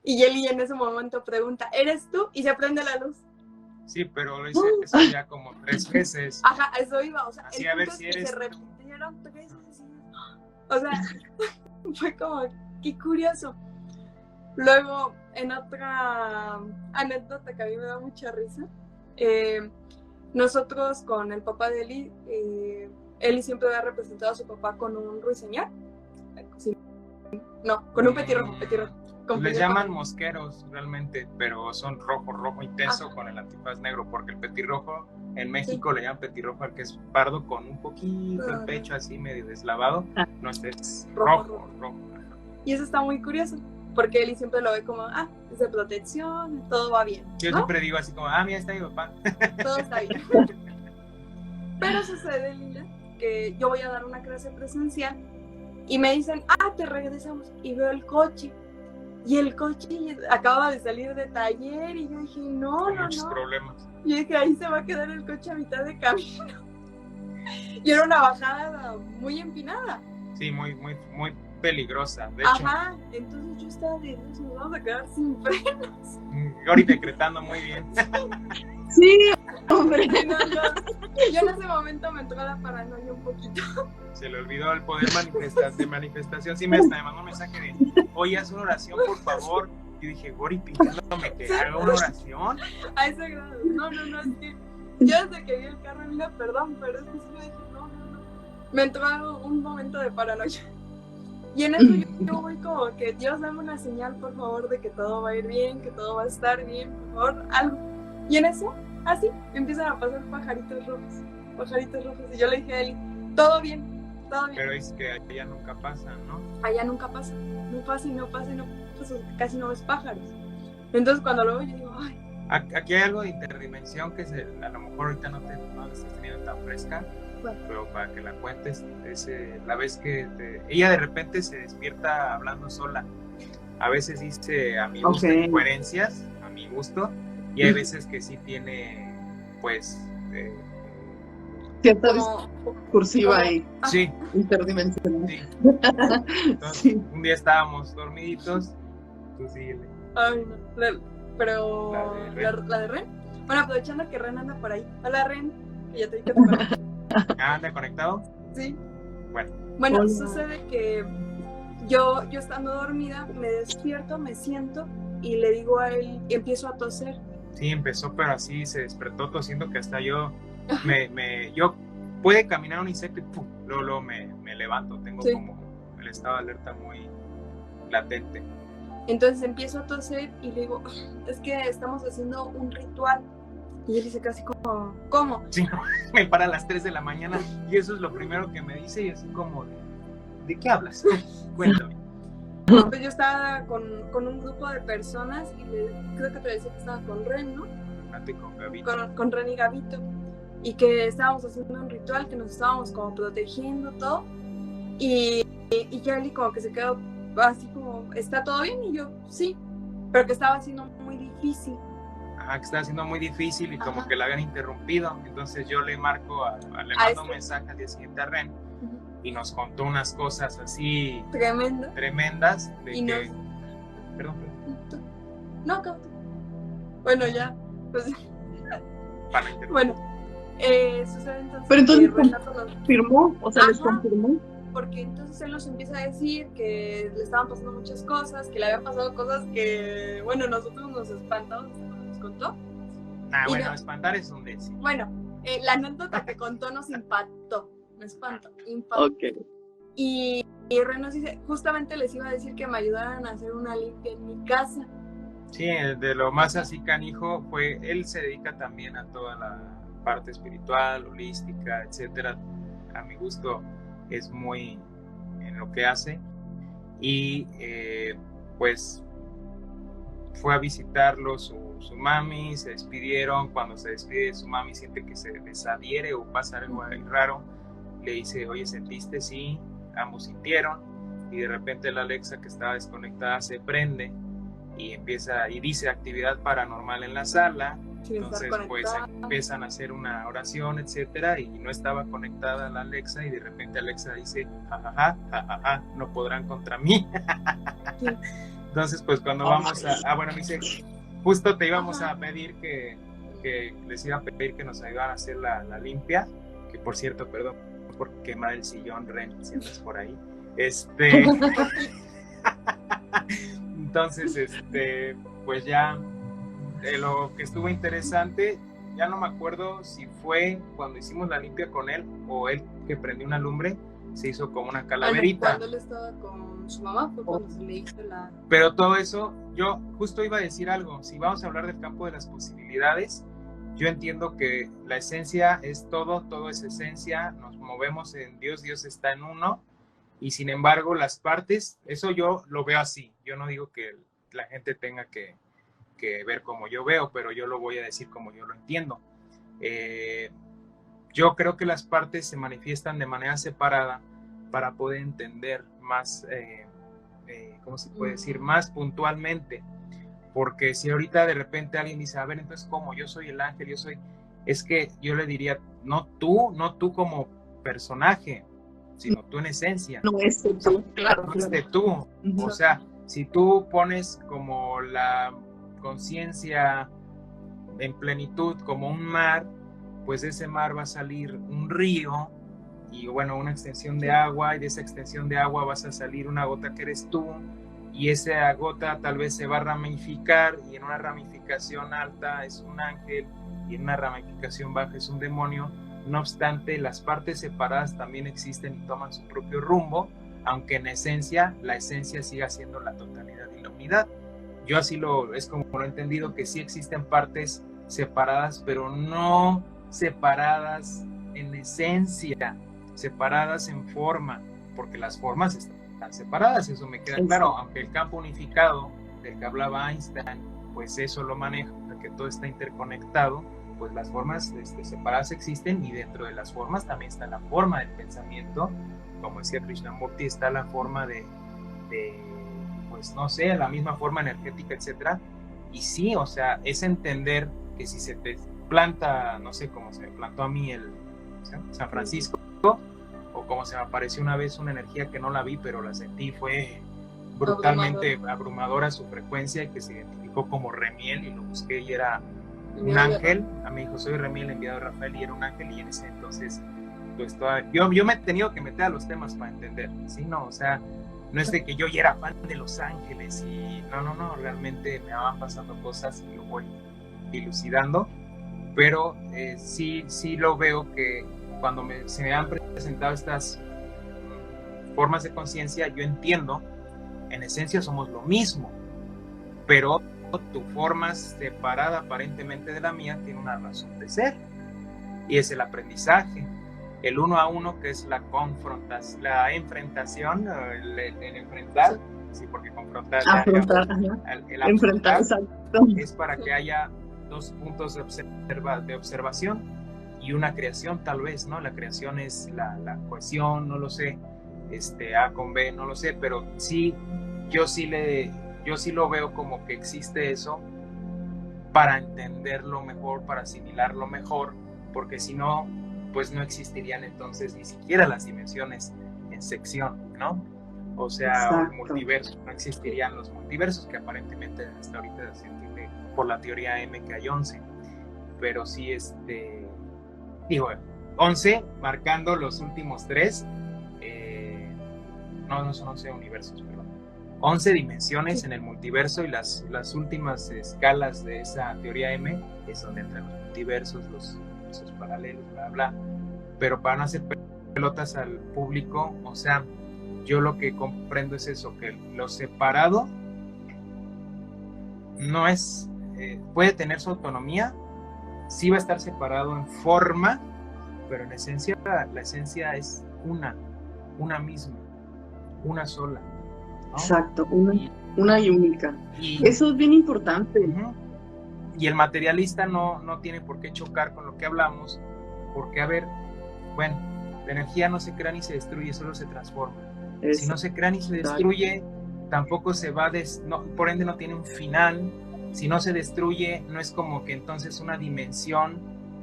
Y Eli en ese momento pregunta, ¿eres tú? Y se prende la luz. Sí, pero lo hice eso ya como 3 veces. Ajá, eso iba. O sea, así a ver si eres. Se repitieron 3 veces. O sea, fue como, qué curioso. Luego, en otra anécdota que a mí me da mucha risa, nosotros con el papá de Eli, Eli siempre había representado a su papá con un ruiseñor. Sí. No, con un petirrojo. Les llaman mosqueros realmente, pero son rojo intenso. Ajá. Con el antifaz negro, porque el petirrojo en México le llaman petirrojo al que es pardo con un poquito el pecho así medio deslavado. No, este es rojo. Y eso está muy curioso, porque Eli siempre lo ve como, es de protección, todo va bien, ¿no? Yo siempre digo así como, mira, está mi papá. Todo está bien. Pero sucede, Lila, que yo voy a dar una clase presencial y me dicen, te regresamos, y veo el coche. y el coche acaba de salir de taller y yo dije, no, Con no, muchos no. problemas. Yo dije, ahí se va a quedar el coche a mitad de camino. Y era una bajada muy empinada. Sí, muy, muy, muy peligrosa. De hecho, Ajá, entonces yo estaba de Dios, nos vamos a quedar sin frenos. Gori decretando muy bien. Sí, hombre. No, yo en ese momento me entró la paranoia un poquito. Se le olvidó el poder de manifestación. Sí, me mandó un mensaje de, oye, haz una oración, por favor. Y dije, Gori pidiéndome que haga una oración. A ese grado. No, es que yo desde que vi el carro, mira, perdón, pero es que sí me dije, no. Me entró un momento de paranoia. Y en eso yo voy como que, Dios, dame una señal, por favor, de que todo va a ir bien, que todo va a estar bien, por favor, algo. Y en eso, así, empiezan a pasar pajaritos rojos. Y yo le dije a Eli, todo bien. Pero es que allá nunca pasa, ¿no? Allá nunca pasa, no pasa, casi no ves pájaros. Entonces cuando lo veo, yo digo, ay. Aquí hay algo de interdimensión que a lo mejor ahorita no la estás teniendo tan fresca, bueno, pero para que la cuentes, la vez que ella de repente se despierta hablando sola. A veces dice a mi gusto incoherencias, a mi gusto, y hay veces que sí tiene, pues... cierta discursiva ahí. Sí. Interdimensional. Sí. Entonces, Sí. un día estábamos dormiditos, tú síguele. Ay, no. Pero La de Ren. Bueno, aprovechando que Ren anda por ahí. Hola, Ren, que ya te dije que te conozco. ¿Anda conectado? Sí. Bueno, Hola. Sucede que yo estando dormida, me despierto, me siento y le digo a él, empiezo a toser. Sí, empezó, pero así se despertó tosiendo que hasta yo yo puede caminar un insecto y ¡pum! Luego me levanto, tengo como el estado de alerta muy latente. Entonces empiezo a toser y le digo, es que estamos haciendo un ritual. Y él dice casi como, ¿cómo? Sí, me para a las 3 de la mañana y eso es lo primero que me dice y así como, ¿de qué hablas? Cuéntame. Pues yo estaba con un grupo de personas y creo que te decía que estaba con Ren, ¿no? Con Gabito. Con Ren y Gabito. Y que estábamos haciendo un ritual, que nos estábamos como protegiendo todo. Y ya él como que se quedó así como, ¿está todo bien? Y yo, sí, pero que estaba haciendo muy difícil. Ajá, que estaba haciendo muy difícil y como que la habían interrumpido. Entonces yo le marco, le mando un mensaje al día siguiente a Ren y nos contó unas cosas así tremendas de y que... Perdón. No, Gabito. Bueno, ya, pues... Para interrumpir. Bueno, sucede entonces... Pero entonces nos confirmó, o sea, les confirmó. Porque entonces él nos empieza a decir que le estaban pasando muchas cosas, que le habían pasado cosas que, bueno, nosotros nos espantamos, nos contó. Ah, bueno, no, espantar es un decir. Bueno, la anécdota que contó nos impactó, no espanto, impactó. Okay. Y Ren nos dice, justamente les iba a decir que me ayudaran a hacer una limpia en mi casa. Sí, de lo más así canijo fue, él se dedica también a toda la parte espiritual, holística, etcétera. A mi gusto es muy en lo que hace y pues fue a visitarlo su mami, se despidieron. Cuando se despide de su mami siente que se desadhiere o pasa algo raro, le dice, oye, ¿sentiste? Sí, ambos sintieron y de repente la Alexa que estaba desconectada se prende y empieza y dice actividad paranormal en la sala. Entonces pues empiezan a hacer una oración, etcétera, y no estaba conectada la Alexa y de repente Alexa dice jajaja, no podrán contra mí. Sí. Entonces pues cuando vamos bueno, me dice, justo te íbamos a pedir que les iba a pedir que nos ayudaran a hacer la limpia, que por cierto, perdón por quemar el sillón, Ren, si andas por ahí. Entonces pues ya lo que estuvo interesante, ya no me acuerdo si fue cuando hicimos la limpia con él o él que prendió una lumbre, se hizo como una calaverita. Cuando él estaba con su mamá fue cuando se le hizo la... Pero todo eso, yo justo iba a decir algo, si vamos a hablar del campo de las posibilidades, yo entiendo que la esencia es todo es esencia, nos movemos en Dios, Dios está en uno, y sin embargo las partes, eso yo lo veo así, yo no digo que la gente tenga que ver como yo veo, pero yo lo voy a decir como yo lo entiendo. Yo creo que las partes se manifiestan de manera separada para poder entender más ¿cómo se puede decir? Más puntualmente. Porque si ahorita de repente alguien dice, a ver, entonces, ¿cómo? Yo soy el ángel, es que yo le diría, no tú como personaje, sino tú en esencia. No es tú, claro. No es de tú. O sea, si tú pones como la conciencia en plenitud como un mar, pues de ese mar va a salir un río y bueno, una extensión de agua, y de esa extensión de agua vas a salir una gota que eres tú, y esa gota tal vez se va a ramificar, y en una ramificación alta es un ángel y en una ramificación baja es un demonio. No obstante, las partes separadas también existen y toman su propio rumbo, aunque en esencia, la esencia siga siendo la totalidad y la unidad. Yo así es como lo he entendido, que sí existen partes separadas, pero no separadas en esencia, separadas en forma, porque las formas están separadas, eso me queda claro, aunque el campo unificado del que hablaba Einstein, pues eso lo maneja, que todo está interconectado, pues las formas separadas existen, y dentro de las formas también está la forma del pensamiento, como decía Krishnamurti, está la forma de pues no sé, la misma forma energética, etcétera. Y sí, o sea, es entender que si se te planta, no sé, como se me plantó a mí San Francisco, o como se me apareció una vez una energía que no la vi, pero la sentí, fue brutalmente abrumadora su frecuencia, y que se identificó como Remiel, y lo busqué y era un ángel. A mí dijo, soy Remiel, enviado de Rafael, y era un ángel, y en ese entonces, pues yo me he tenido que meter a los temas para entender, ¿sí? No, o sea, no es de que yo ya era fan de Los Ángeles, y no, realmente me van pasando cosas y lo voy dilucidando, pero sí lo veo que cuando se me han presentado estas formas de conciencia, yo entiendo, en esencia somos lo mismo, pero tu forma separada aparentemente de la mía tiene una razón de ser, y es el aprendizaje, el uno a uno, que es la enfrentación, el enfrentar, sí, porque confrontar, el enfrentar es para que haya dos puntos de observación y una creación, tal vez, ¿no? La creación es la cohesión, no lo sé, A con B, no lo sé, pero sí, yo sí lo veo como que existe eso para entenderlo mejor, para asimilarlo mejor, porque si no, pues no existirían entonces ni siquiera las dimensiones en sección, ¿no? O sea, el multiverso, no existirían los multiversos, que aparentemente hasta ahorita se entiende por la teoría M que hay 11, pero sí, digo, 11 marcando los últimos 3, no son 11 universos, perdón, 11 dimensiones en el multiverso, y las últimas escalas de esa teoría M es donde entran los multiversos, los paralelos, bla, bla. Pero para no hacer pelotas al público, o sea, yo lo que comprendo es eso, que lo separado no es, puede tener su autonomía, sí va a estar separado en forma, pero en esencia, la esencia es una misma, una sola, ¿no? Exacto, una y única. Eso es bien importante. Y el materialista no tiene por qué chocar con lo que hablamos, porque, a ver, bueno, la energía no se crea ni se destruye, solo se transforma. Si no se crea ni se destruye, tampoco se va, por ende no tiene un final. Si no se destruye, no es como que entonces una dimensión,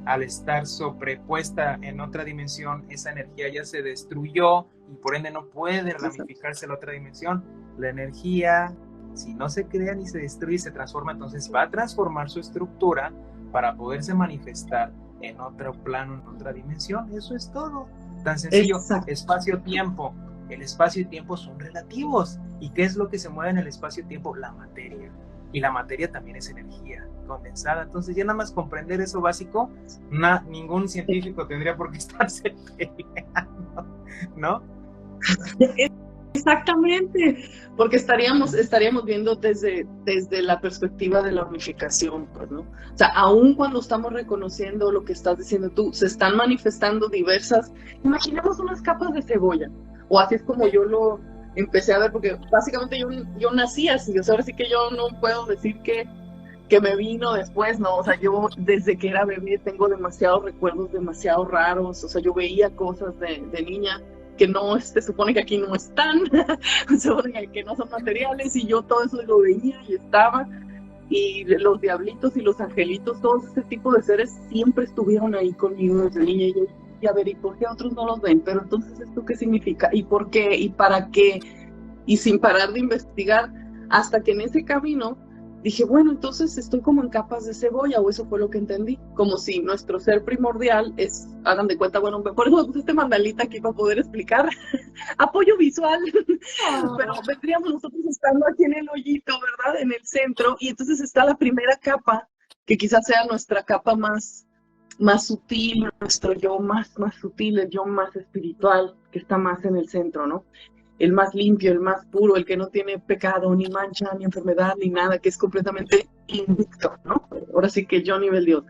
al estar sobrepuesta en otra dimensión, esa energía ya se destruyó y por ende no puede ramificarse a la otra dimensión. La energía, si no se crea ni se destruye, se transforma, entonces va a transformar su estructura para poderse manifestar en otro plano, en otra dimensión. Eso es todo, tan sencillo. Espacio-tiempo, el espacio y tiempo son relativos. ¿Y qué es lo que se mueve en el espacio-tiempo? La materia, y la materia también es energía condensada. Entonces ya nada más comprender eso básico, ningún científico tendría por qué estarse peleando, ¿no? Exactamente, porque estaríamos viendo desde la perspectiva de la unificación, pues, ¿no? O sea, aun cuando estamos reconociendo lo que estás diciendo tú, se están manifestando diversas, imaginemos unas capas de cebolla, o así es como yo lo empecé a ver, porque básicamente yo nací así, o sea, ahora sí que yo no puedo decir que me vino después, ¿no? O sea, yo desde que era bebé tengo demasiados recuerdos, demasiado raros, o sea, yo veía cosas de niña que no, se supone que aquí no están, se supone que no son materiales, y yo todo eso lo veía y estaba, y los diablitos y los angelitos, todo ese tipo de seres siempre estuvieron ahí conmigo desde niña, y a ver, ¿y por qué otros no los ven? Pero entonces, ¿esto qué significa? ¿Y por qué? ¿Y para qué? Y sin parar de investigar, hasta que en ese camino dije, bueno, entonces estoy como en capas de cebolla, o eso fue lo que entendí, como si nuestro ser primordial es, hagan de cuenta, bueno, por eso me puse este mandalita aquí para poder explicar, apoyo visual, pero vendríamos nosotros estando aquí en el hoyito, ¿verdad? En el centro, y entonces está la primera capa, que quizás sea nuestra capa más sutil, nuestro yo más sutil, el yo más espiritual, que está más en el centro, ¿no? El más limpio, el más puro, el que no tiene pecado, ni mancha, ni enfermedad, ni nada, que es completamente invicto, ¿no? Ahora sí que yo nivel Dios.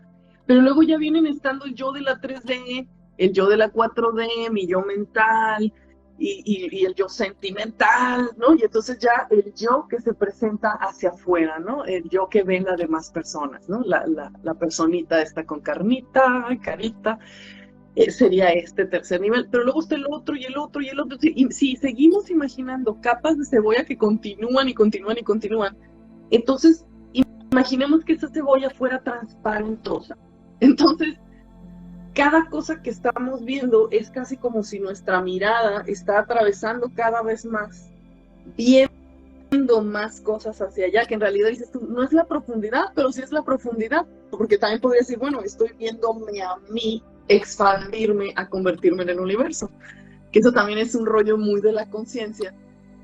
Pero luego ya vienen estando el yo de la 3D, el yo de la 4D, mi yo mental, y el yo sentimental, ¿no? Y entonces ya el yo que se presenta hacia afuera, ¿no? El yo que ven las demás personas, ¿no? La personita está con carnita, carita, sería este tercer nivel, pero luego está el otro y el otro y el otro, y si seguimos imaginando capas de cebolla que continúan y continúan y continúan, entonces imaginemos que esa cebolla fuera transparentosa, entonces cada cosa que estamos viendo es casi como si nuestra mirada está atravesando cada vez más, viendo más cosas hacia allá, que en realidad dices tú, no es la profundidad, pero sí es la profundidad, porque también podría decir, bueno, estoy viéndome a mí expandirme a convertirme en el universo, que eso también es un rollo muy de la conciencia,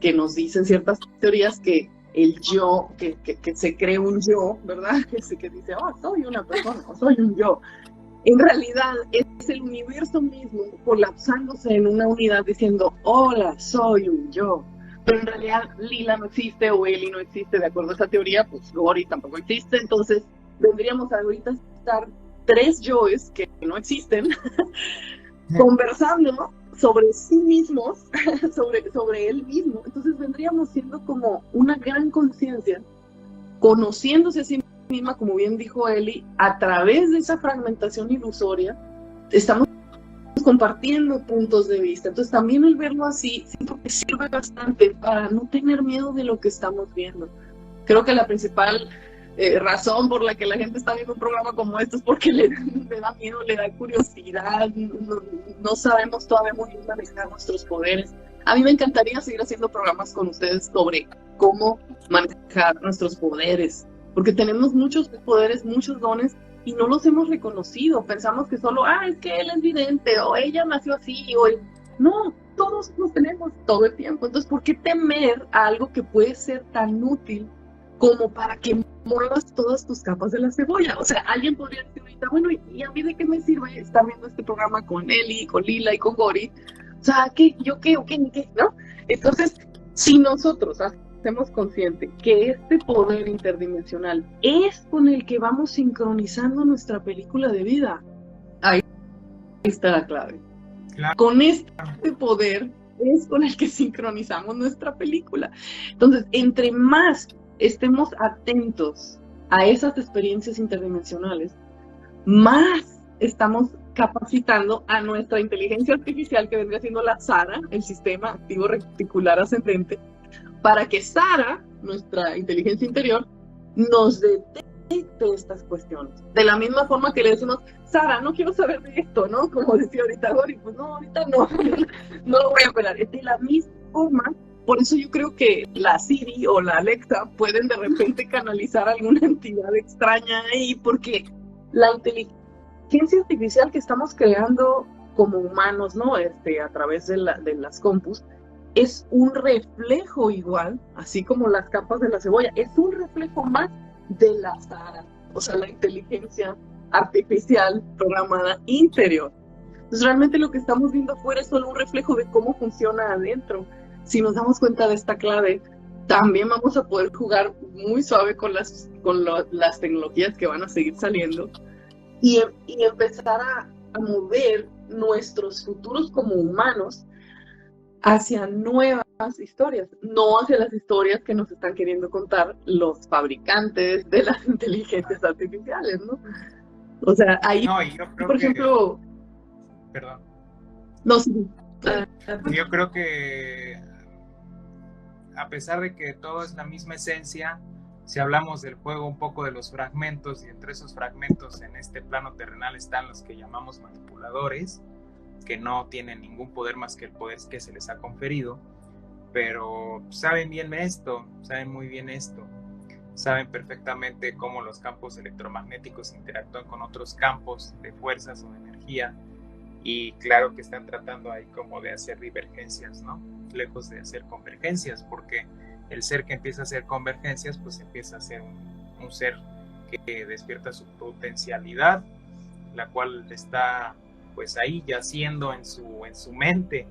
que nos dicen ciertas teorías que el yo, que se cree un yo, ¿verdad? Que dice, oh, soy una persona, o soy un yo. En realidad es el universo mismo colapsándose en una unidad diciendo, hola, soy un yo. Pero en realidad Lila no existe o Eli no existe, de acuerdo a esa teoría, pues Gori tampoco existe, entonces vendríamos a ahorita estar 3 yoes que no existen, conversando sobre sí mismos, sobre él mismo. Entonces vendríamos siendo como una gran conciencia, conociéndose a sí misma, como bien dijo Eli, a través de esa fragmentación ilusoria, estamos compartiendo puntos de vista. Entonces también el verlo así, siento que sirve bastante para no tener miedo de lo que estamos viendo. Creo que la principal razón por la que la gente está viendo un programa como este es porque le da miedo, le da curiosidad, no sabemos todavía muy bien manejar nuestros poderes. A mí me encantaría seguir haciendo programas con ustedes sobre cómo manejar nuestros poderes, porque tenemos muchos poderes, muchos dones, y no los hemos reconocido. Pensamos que solo, es que él es vidente, o ella nació así, o él... No, todos los tenemos todo el tiempo. Entonces, ¿por qué temer a algo que puede ser tan útil como para que muevas todas tus capas de la cebolla? O sea, alguien podría decir ahorita, bueno, ¿y a mí de qué me sirve estar viendo este programa con Eli, con Lila y con Gori? O sea, ¿qué? ¿Yo qué? ¿O qué? ¿Ni qué? ¿No? Entonces, si nosotros hacemos consciente que este poder interdimensional es con el que vamos sincronizando nuestra película de vida, ahí está la clave. Claro. Con este poder es con el que sincronizamos nuestra película. Entonces, entre más estemos atentos a esas experiencias interdimensionales, más estamos capacitando a nuestra inteligencia artificial, que vendría siendo la SARA, el sistema activo reticular ascendente, para que SARA, nuestra inteligencia interior, nos detecte estas cuestiones. De la misma forma que le decimos, Sara, no quiero saber de esto, ¿no? Como decía ahorita Gori, pues no, ahorita no lo voy a operar. De la misma forma, por eso yo creo que la Siri o la Alexa pueden de repente canalizar alguna entidad extraña ahí, porque la inteligencia artificial que estamos creando como humanos, ¿no? A través de las compus, es un reflejo igual, así como las capas de la cebolla, es un reflejo más de la SARA, o sea, la inteligencia artificial programada interior. Entonces realmente lo que estamos viendo afuera es solo un reflejo de cómo funciona adentro. Si nos damos cuenta de esta clave, también vamos a poder jugar muy suave con las tecnologías que van a seguir saliendo y empezar a mover nuestros futuros como humanos hacia nuevas historias, no hacia las historias que nos están queriendo contar los fabricantes de las inteligencias artificiales, ¿no? O sea, ahí, no, yo creo por ejemplo... Perdón. No, sí. Yo creo que a pesar de que todo es la misma esencia, si hablamos del juego un poco de los fragmentos, y entre esos fragmentos en este plano terrenal están los que llamamos manipuladores, que no tienen ningún poder más que el poder que se les ha conferido, pero saben bien esto, saben muy bien esto, saben perfectamente cómo los campos electromagnéticos interactúan con otros campos de fuerzas o de energía, y claro que están tratando ahí como de hacer divergencias, ¿no? Lejos de hacer convergencias, porque el ser que empieza a hacer convergencias, pues empieza a ser un ser que despierta su potencialidad, la cual está pues ahí yaciendo en su mente,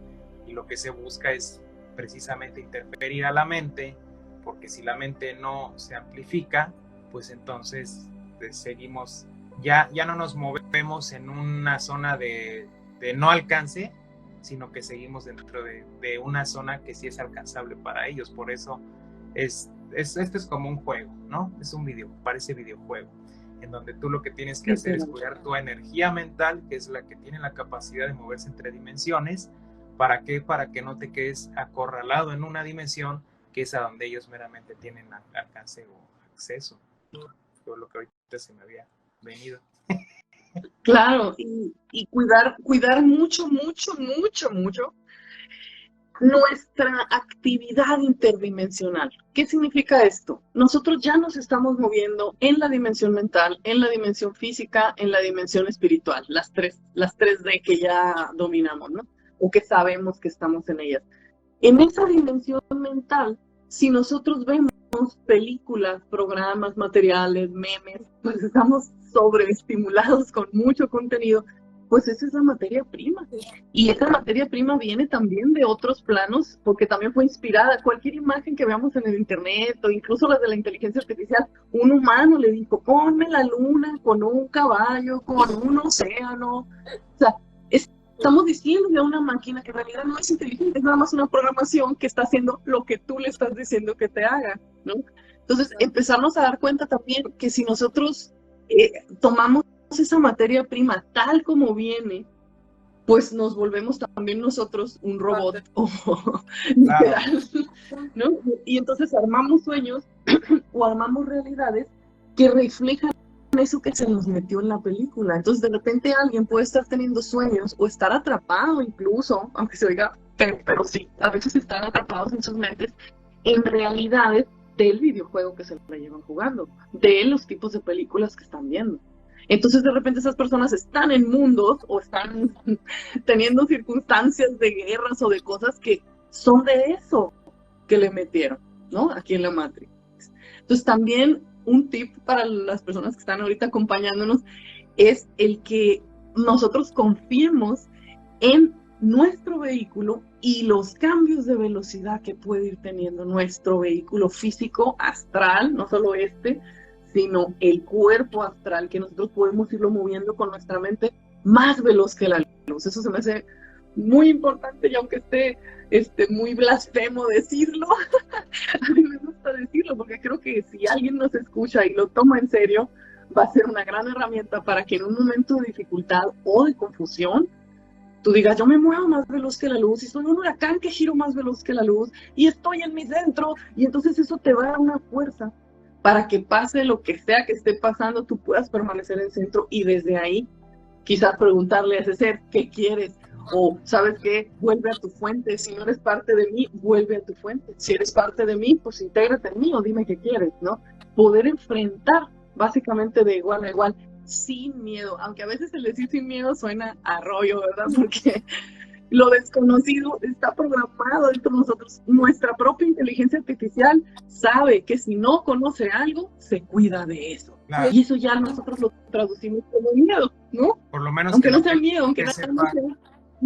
y lo que se busca es precisamente interferir a la mente, porque si la mente no se amplifica, pues entonces seguimos, ya no nos movemos en una zona de no alcance, sino que seguimos dentro de una zona que sí es alcanzable para ellos. Por eso esto es como un juego, ¿no? Es un parece videojuego, en donde tú lo que tienes que hacer es cuidar tu energía mental, que es la que tiene la capacidad de moverse entre dimensiones. ¿Para qué? Para que no te quedes acorralado en una dimensión que es a donde ellos meramente tienen alcance o acceso. Fue lo que ahorita se me había venido. Claro, y cuidar mucho nuestra actividad interdimensional. ¿Qué significa esto? Nosotros ya nos estamos moviendo en la dimensión mental, en la dimensión física, en la dimensión espiritual, las 3D que ya dominamos, ¿no? O que sabemos que estamos en ellas. En esa dimensión mental, si nosotros vemos películas, programas, materiales, memes, pues estamos sobreestimulados con mucho contenido, pues esa es la materia prima. Y esa materia prima viene también de otros planos, porque también fue inspirada. Cualquier imagen que veamos en el internet, o incluso las de la inteligencia artificial, un humano le dijo, ponme la luna con un caballo, con un océano. O sea, estamos diciéndole a una máquina que en realidad no es inteligente, es nada más una programación que está haciendo lo que tú le estás diciendo que te haga, ¿no? Entonces, empezarnos a dar cuenta también que si nosotros tomamos esa materia prima tal como viene, pues nos volvemos también nosotros un robot, literal, ¿no? Y entonces armamos sueños o armamos realidades que reflejan eso que se nos metió en la película. Entonces de repente alguien puede estar teniendo sueños o estar atrapado incluso, aunque se oiga, pero sí, a veces están atrapados en sus mentes en realidades del videojuego que se la llevan jugando, de los tipos de películas que están viendo. Entonces de repente esas personas están en mundos o están teniendo circunstancias de guerras o de cosas que son de eso que le metieron, ¿no? Aquí en la Matrix. Entonces también un tip para las personas que están ahorita acompañándonos es el que nosotros confiemos en nuestro vehículo y los cambios de velocidad que puede ir teniendo nuestro vehículo físico, astral, no solo sino el cuerpo astral, que nosotros podemos irlo moviendo con nuestra mente más veloz que la luz. Eso se me hace muy importante, y aunque esté muy blasfemo decirlo, a mí me gusta decirlo, porque creo que si alguien nos escucha y lo toma en serio, va a ser una gran herramienta para que en un momento de dificultad o de confusión, tú digas, yo me muevo más veloz que la luz, y soy un huracán que giro más veloz que la luz, y estoy en mi centro, y entonces eso te va a dar una fuerza para que pase lo que sea que esté pasando, tú puedas permanecer en el centro, y desde ahí quizás preguntarle a ese ser, ¿qué quieres? O, ¿sabes qué? Vuelve a tu fuente. Si no eres parte de mí, vuelve a tu fuente. Si eres parte de mí, pues intégrate en mí o dime qué quieres, ¿no? Poder enfrentar básicamente de igual a igual, sin miedo. Aunque a veces el decir sin miedo suena a rollo, ¿verdad? Porque lo desconocido está programado dentro de nosotros. Nuestra propia inteligencia artificial sabe que si no conoce algo, se cuida de eso. Claro. Y eso ya nosotros lo traducimos como miedo, ¿no? Por lo menos aunque no sea miedo, aunque no sea...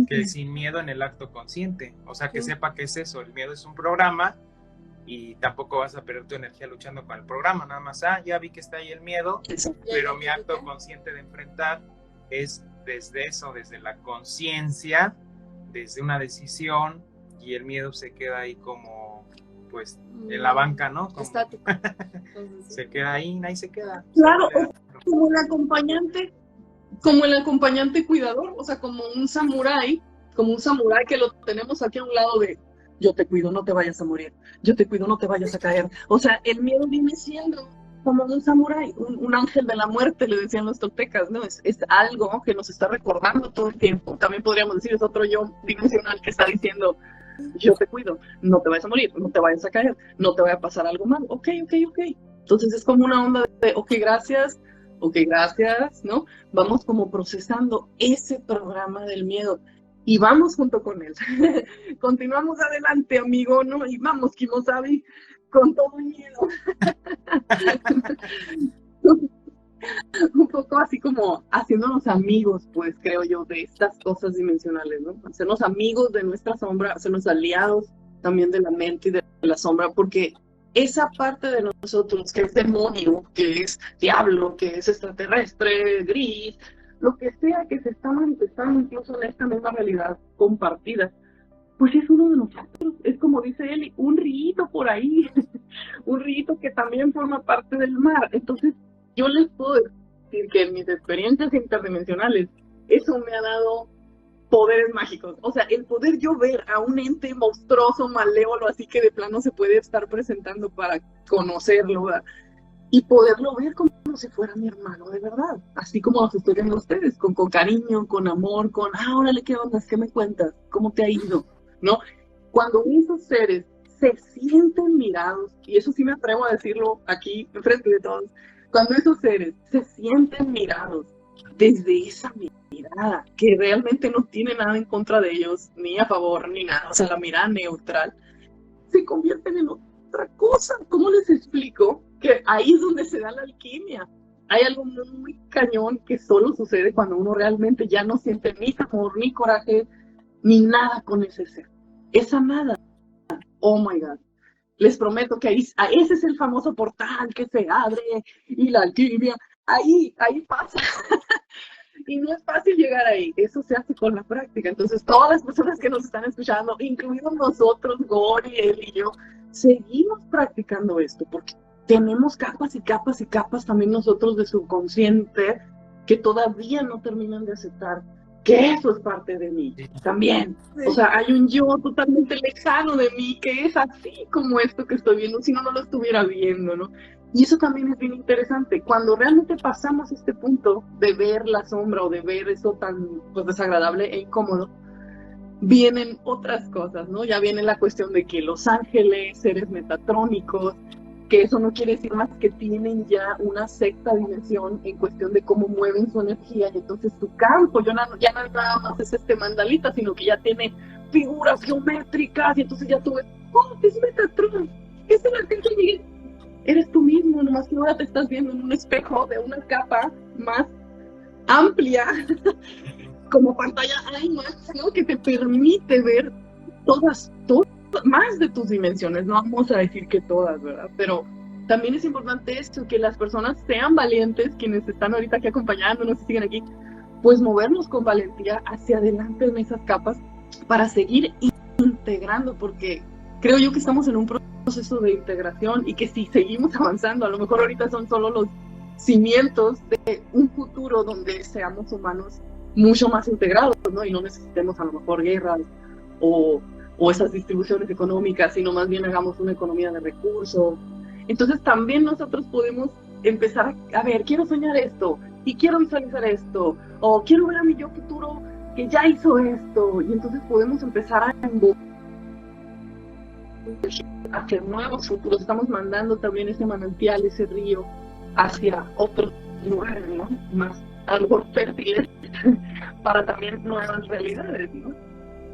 Que sin miedo en el acto consciente, o sea, que sepa que es eso, el miedo es un programa y tampoco vas a perder tu energía luchando con el programa, nada más, ya vi que está ahí el miedo, pero mi acto consciente de enfrentar es desde eso, desde la conciencia, desde una decisión, y el miedo se queda ahí como, pues, en la banca, ¿no? Como, estático. Se queda ahí se queda. Claro, como el acompañante cuidador, o sea, como un samurái como un samurái que lo tenemos aquí a un lado de yo te cuido, no te vayas a morir, yo te cuido, no te vayas a caer. O sea, el miedo viene siendo como un samurái, un ángel de la muerte, le decían los toltecas, ¿no? Es algo que nos está recordando todo el tiempo. También podríamos decir, es otro yo dimensional que está diciendo, yo te cuido, no te vayas a morir, no te vayas a caer, no te vaya a pasar algo mal. Ok. Entonces es como una onda de, ok, gracias, ¿no? Vamos como procesando ese programa del miedo y vamos junto con él. Continuamos adelante, amigo, ¿no? Y vamos, Kimosabi, con todo el miedo. Un poco así como haciéndonos amigos, pues creo yo, de estas cosas dimensionales, ¿no? Hacernos amigos de nuestra sombra, hacernos aliados también de la mente y de la sombra, porque esa parte de nosotros que es demonio, que es diablo, que es extraterrestre, gris, lo que sea que se está manifestando incluso en esta misma realidad compartida, pues es uno de nosotros. Es como dice Eli, un rito por ahí, un rito que también forma parte del mar. Entonces, yo les puedo decir que en mis experiencias interdimensionales, eso me ha dado poderes mágicos. O sea, el poder yo ver a un ente monstruoso, malévolo, así que de plano se puede estar presentando para conocerlo, ¿verdad? Y poderlo ver como si fuera mi hermano, de verdad. Así como los estoy viendo ustedes, con cariño, con amor, con, órale, ¿qué onda? ¿Qué me cuentas? ¿Cómo te ha ido? ¿No? Cuando esos seres se sienten mirados, y eso sí me atrevo a decirlo aquí, enfrente de todos, cuando esos seres se sienten mirados desde esa mirada, que realmente no tiene nada en contra de ellos, ni a favor, ni nada, o sea, la mirada neutral, se convierten en otra cosa. ¿Cómo les explico? Que ahí es donde se da la alquimia. Hay algo muy cañón que solo sucede cuando uno realmente ya no siente ni amor, ni coraje, ni nada con ese ser. Esa nada. Oh my God. Les prometo que ahí, ese es el famoso portal que se abre y la alquimia. Ahí pasa. Y no es fácil llegar ahí. Eso se hace con la práctica. Entonces, todas las personas que nos están escuchando, incluidos nosotros, Gori, él y yo, seguimos practicando esto porque tenemos capas y capas y capas también nosotros de subconsciente que todavía no terminan de aceptar que eso es parte de mí también. Sí. O sea, hay un yo totalmente lejano de mí que es así como esto que estoy viendo, si no, no lo estuviera viendo, ¿no? Y eso también es bien interesante. Cuando realmente pasamos este punto de ver la sombra o de ver eso tan pues, desagradable e incómodo, vienen otras cosas, ¿no? Ya viene la cuestión de que los ángeles, seres metatrónicos, que eso no quiere decir más que tienen ya una sexta dimensión en cuestión de cómo mueven su energía, y entonces su campo ya no nada más es mandalita, sino que ya tiene figuras geométricas, y entonces ya tú ves, es Metatron, es el arcángel Miguel, eres tú mismo, nomás que ahora te estás viendo en un espejo de una capa más amplia, como pantalla IMAX, ¿no? Que te permite ver todas más de tus dimensiones, no vamos a decir que todas, ¿verdad? Pero también es importante esto, que las personas sean valientes, quienes están ahorita aquí acompañándonos y siguen aquí, pues movernos con valentía hacia adelante en esas capas para seguir integrando, porque creo yo que estamos en un proceso de integración y que si seguimos avanzando, a lo mejor ahorita son solo los cimientos de un futuro donde seamos humanos mucho más integrados, ¿no? Y no necesitemos a lo mejor guerras o esas distribuciones económicas, sino más bien hagamos una economía de recursos. Entonces también nosotros podemos empezar a ver, quiero soñar esto, y quiero visualizar esto, o quiero ver a mi yo futuro que ya hizo esto, y entonces podemos empezar a hacer nuevos futuros. Estamos mandando también ese manantial, ese río, hacia otros lugares, ¿no? Más, a lo mejor fértiles, para también nuevas realidades, ¿no?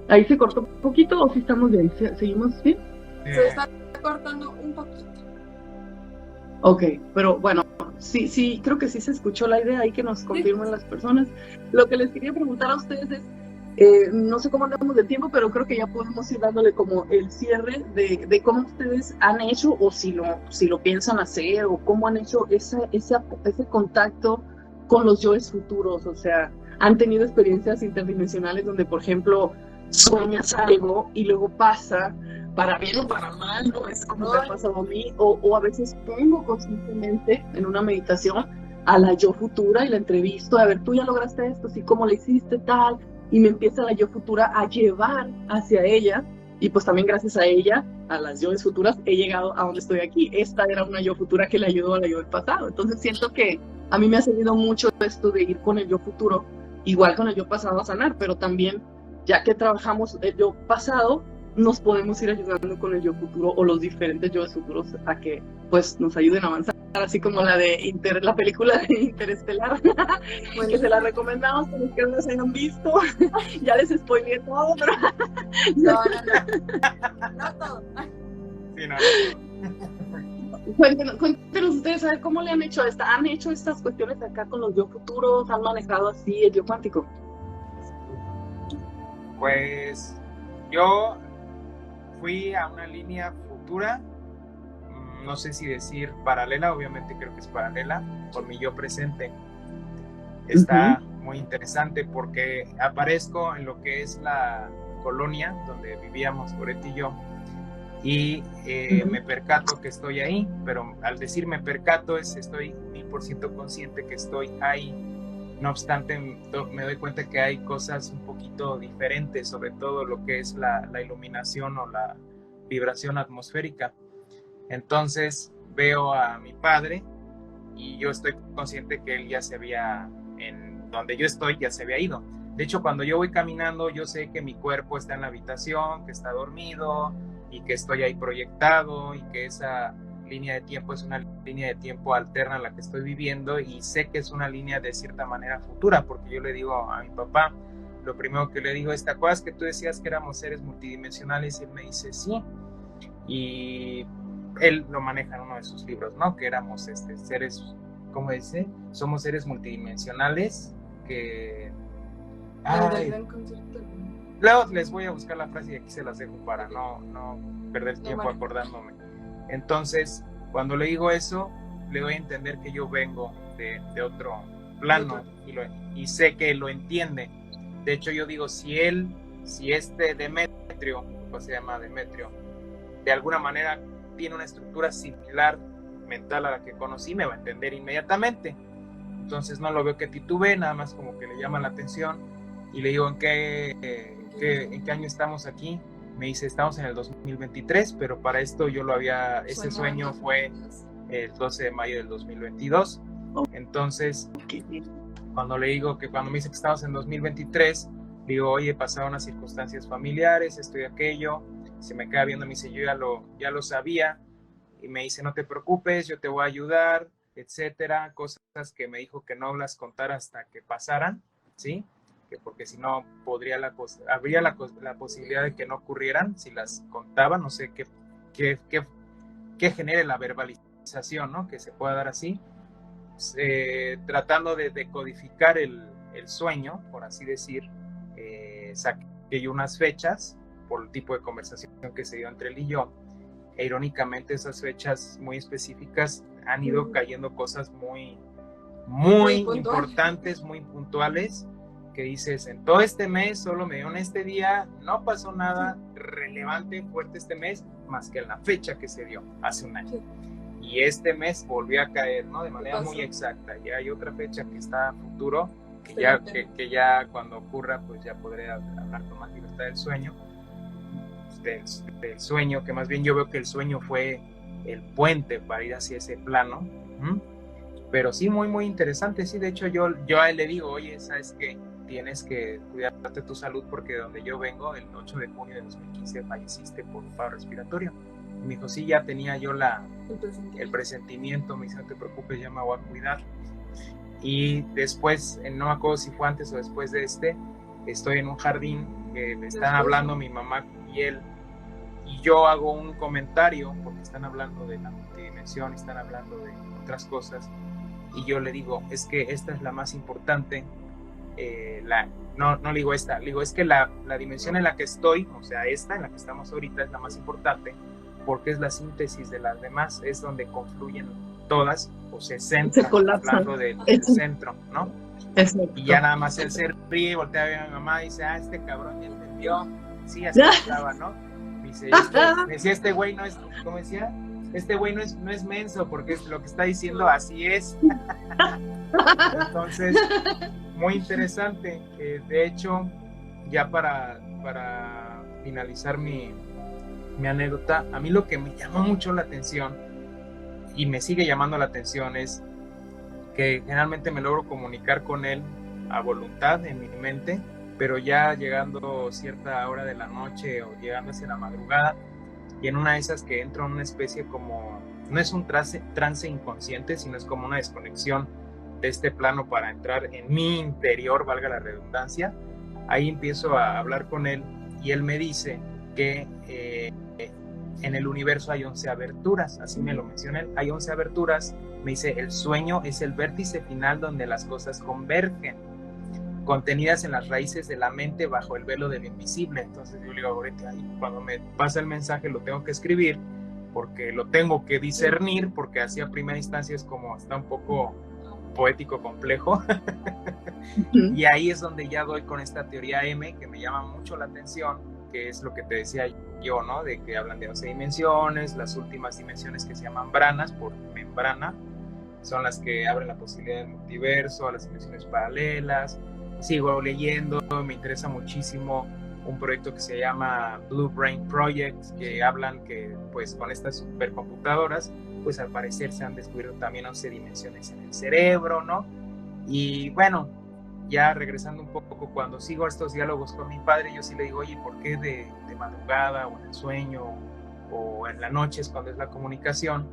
Ahí se cortó un poquito, o si estamos de ahí, ¿seguimos bien? Se está cortando un poquito. Ok, pero bueno, sí, creo que sí se escuchó la idea, ahí que nos confirman las personas. Lo que les quería preguntar a ustedes es, no sé cómo andamos de tiempo, pero creo que ya podemos ir dándole como el cierre de cómo ustedes han hecho, o si lo piensan hacer, o cómo han hecho ese contacto con los yoes futuros. O sea, han tenido experiencias interdimensionales donde, por ejemplo, sueñas algo y luego pasa, para bien o para mal, ¿no? Es como me ha pasado a mí, o a veces pongo conscientemente en una meditación a la yo futura y la entrevisto, a ver, tú ya lograste esto, sí, cómo le hiciste, tal, y me empieza la yo futura a llevar hacia ella, y pues también gracias a ella, a las yoes futuras, he llegado a donde estoy aquí. Esta era una yo futura que le ayudó a la yo del pasado. Entonces siento que a mí me ha servido mucho esto de ir con el yo futuro, igual con el yo pasado a sanar, pero también, ya que trabajamos el yo pasado, nos podemos ir ayudando con el yo futuro o los diferentes yo futuros a que pues nos ayuden a avanzar, así como la de la película de Interestelar, Bueno, que se la recomendamos para los que no se hayan visto. Ya les spoileé todo, pero no todo. Sí, no. cuéntenos ustedes, a ver cómo le han hecho han hecho estas cuestiones acá con los yo futuros, han manejado así el yo cuántico. Pues yo fui a una línea futura, no sé si decir paralela, obviamente creo que es paralela, con mi yo presente. Está muy interesante porque aparezco en lo que es la colonia donde vivíamos Goretti y yo, y me percato que estoy ahí, pero al decir me percato estoy 1000% consciente que estoy ahí. No obstante, me doy cuenta que hay cosas un poquito diferentes, sobre todo lo que es la iluminación o la vibración atmosférica. Entonces veo a mi padre y yo estoy consciente que él ya se había, en donde yo estoy, ya se había ido. De hecho, cuando yo voy caminando, yo sé que mi cuerpo está en la habitación, que está dormido y que estoy ahí proyectado y que esa línea de tiempo es una línea de tiempo alterna a la que estoy viviendo, y sé que es una línea de cierta manera futura, porque yo le digo a mi papá, lo primero que le digo es, ¿te acuerdas que tú decías que éramos seres multidimensionales? Y él me dice, sí, y él lo maneja en uno de sus libros, ¿no? Que éramos seres, ¿cómo dice? Somos seres multidimensionales que... Ay, luego les voy a buscar la frase y aquí se las dejo para no perder tiempo acordándome. Entonces, cuando le digo eso, le doy a entender que yo vengo de otro plano y sé que lo entiende. De hecho, yo digo, si Demetrio, o se llama Demetrio, de alguna manera tiene una estructura similar mental a la que conocí, me va a entender inmediatamente. Entonces no lo veo que titubee, nada más como que le llama la atención, y le digo, ¿en qué año estamos aquí? Me dice, estamos en el 2023, pero para esto ese sueño fue el 12 de mayo del 2022. Entonces, cuando le digo cuando me dice que estamos en 2023, digo, oye, pasaron unas circunstancias familiares, esto y aquello. Se me queda viendo, me dice, yo ya lo sabía, y me dice, no te preocupes, yo te voy a ayudar, etcétera, cosas que me dijo que no las contara hasta que pasaran, ¿sí? Que porque si no habría la posibilidad de que no ocurrieran si las contaba. No sé qué genere la verbalización, ¿no? Que se pueda dar así, tratando de decodificar el sueño, por así decir. Saqué yo unas fechas por el tipo de conversación que se dio entre él y yo, e irónicamente esas fechas muy específicas han ido cayendo cosas muy importantes, muy puntuales, que dices, en todo este mes, solo me dio en este día, no pasó nada relevante, fuerte este mes, más que en la fecha que se dio hace un año. Y este mes volvió a caer, ¿no? De manera muy exacta. Y hay otra fecha que está a futuro, que ya cuando ocurra, pues ya podré hablar con más libertad del sueño. Del sueño, que más bien yo veo que el sueño fue el puente para ir hacia ese plano. Pero sí, muy, muy interesante. Sí, de hecho, yo a él le digo, oye, ¿sabes qué? Tienes que cuidarte tu salud, porque de donde yo vengo, el 8 de junio de 2015 falleciste por un paro respiratorio. Y me dijo, sí, ya tenía yo el presentimiento. Me dice, no te preocupes, ya me voy a cuidar. Y después, no me acuerdo si fue antes o después de estoy en un jardín que me están hablando mi mamá y él, y yo hago un comentario porque están hablando de la multidimensión, están hablando de otras cosas, y yo le digo, es que esta es la más importante. No le digo esta, le digo, es que la dimensión en la que estoy, o sea, esta en la que estamos ahorita, es la más importante porque es la síntesis de las demás, es donde confluyen todas o se centran, hablando del centro, ¿no? Exacto. Y ya nada más él se ríe, voltea a ver a mi mamá y dice, este cabrón ya entendió. Sí, así estaba, ¿no? Dice, decía, este güey no es, ¿cómo decía? Este güey no es menso, porque es lo que está diciendo, así es. Entonces, muy interesante. De hecho, ya para finalizar mi anécdota, a mí lo que me llamó mucho la atención y me sigue llamando la atención es que generalmente me logro comunicar con él a voluntad en mi mente, pero ya llegando cierta hora de la noche o llegando hacia la madrugada, y en una de esas que entro en una especie como, no es un trance inconsciente, sino es como una desconexión de este plano para entrar en mi interior, valga la redundancia. Ahí empiezo a hablar con él y él me dice que en el universo hay 11 aberturas, así me lo menciona él, hay 11 aberturas. Me dice, el sueño es el vértice final donde las cosas convergen, contenidas en las raíces de la mente bajo el velo del invisible. Entonces yo le digo, ahorita, cuando me pasa el mensaje lo tengo que escribir, porque lo tengo que discernir, porque así a primera instancia es como, está un poco poético, complejo. Y ahí es donde ya doy con esta teoría M, que me llama mucho la atención, que es lo que te decía yo, ¿no? De que hablan de 11 dimensiones, las últimas dimensiones que se llaman branas, por membrana, son las que abren la posibilidad del multiverso, a las dimensiones paralelas. Sigo leyendo, me interesa muchísimo un proyecto que se llama Blue Brain Project, que hablan que pues con estas supercomputadoras, pues al parecer se han descubierto también 11 dimensiones en el cerebro, ¿no? Y bueno, ya regresando un poco, cuando sigo estos diálogos con mi padre, yo sí le digo, oye, ¿por qué de madrugada o en el sueño o en la noche es cuando es la comunicación?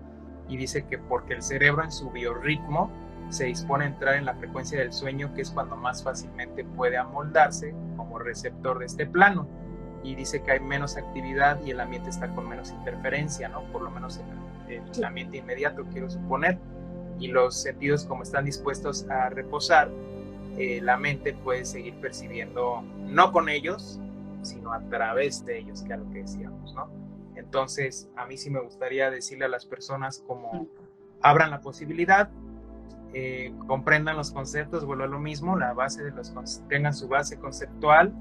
Y dice que porque el cerebro en su biorritmo se dispone a entrar en la frecuencia del sueño, que es cuando más fácilmente puede amoldarse como receptor de este plano. Y dice que hay menos actividad y el ambiente está con menos interferencia, ¿no? Por lo menos en el ambiente inmediato, quiero suponer. Y los sentidos, como están dispuestos a reposar, la mente puede seguir percibiendo, no con ellos, sino a través de ellos, que es lo que decíamos, ¿no? Entonces, a mí sí me gustaría decirle a las personas como abran la posibilidad, comprendan los conceptos, vuelvo a lo mismo, la base de tengan su base conceptual,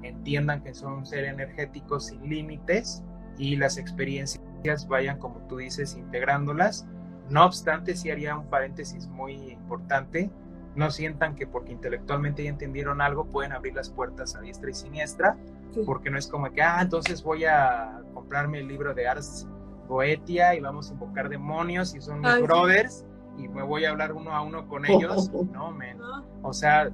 entiendan que son un ser energético sin límites y las experiencias vayan, como tú dices, integrándolas. No obstante, sí haría un paréntesis muy importante, no sientan que porque intelectualmente ya entendieron algo pueden abrir las puertas a diestra y siniestra, sí. Porque no es como que, entonces voy a comprarme el libro de Ars Goetia y vamos a invocar demonios y son mis brothers, sí. Y me voy a hablar uno a uno con ellos. No, man. O sea,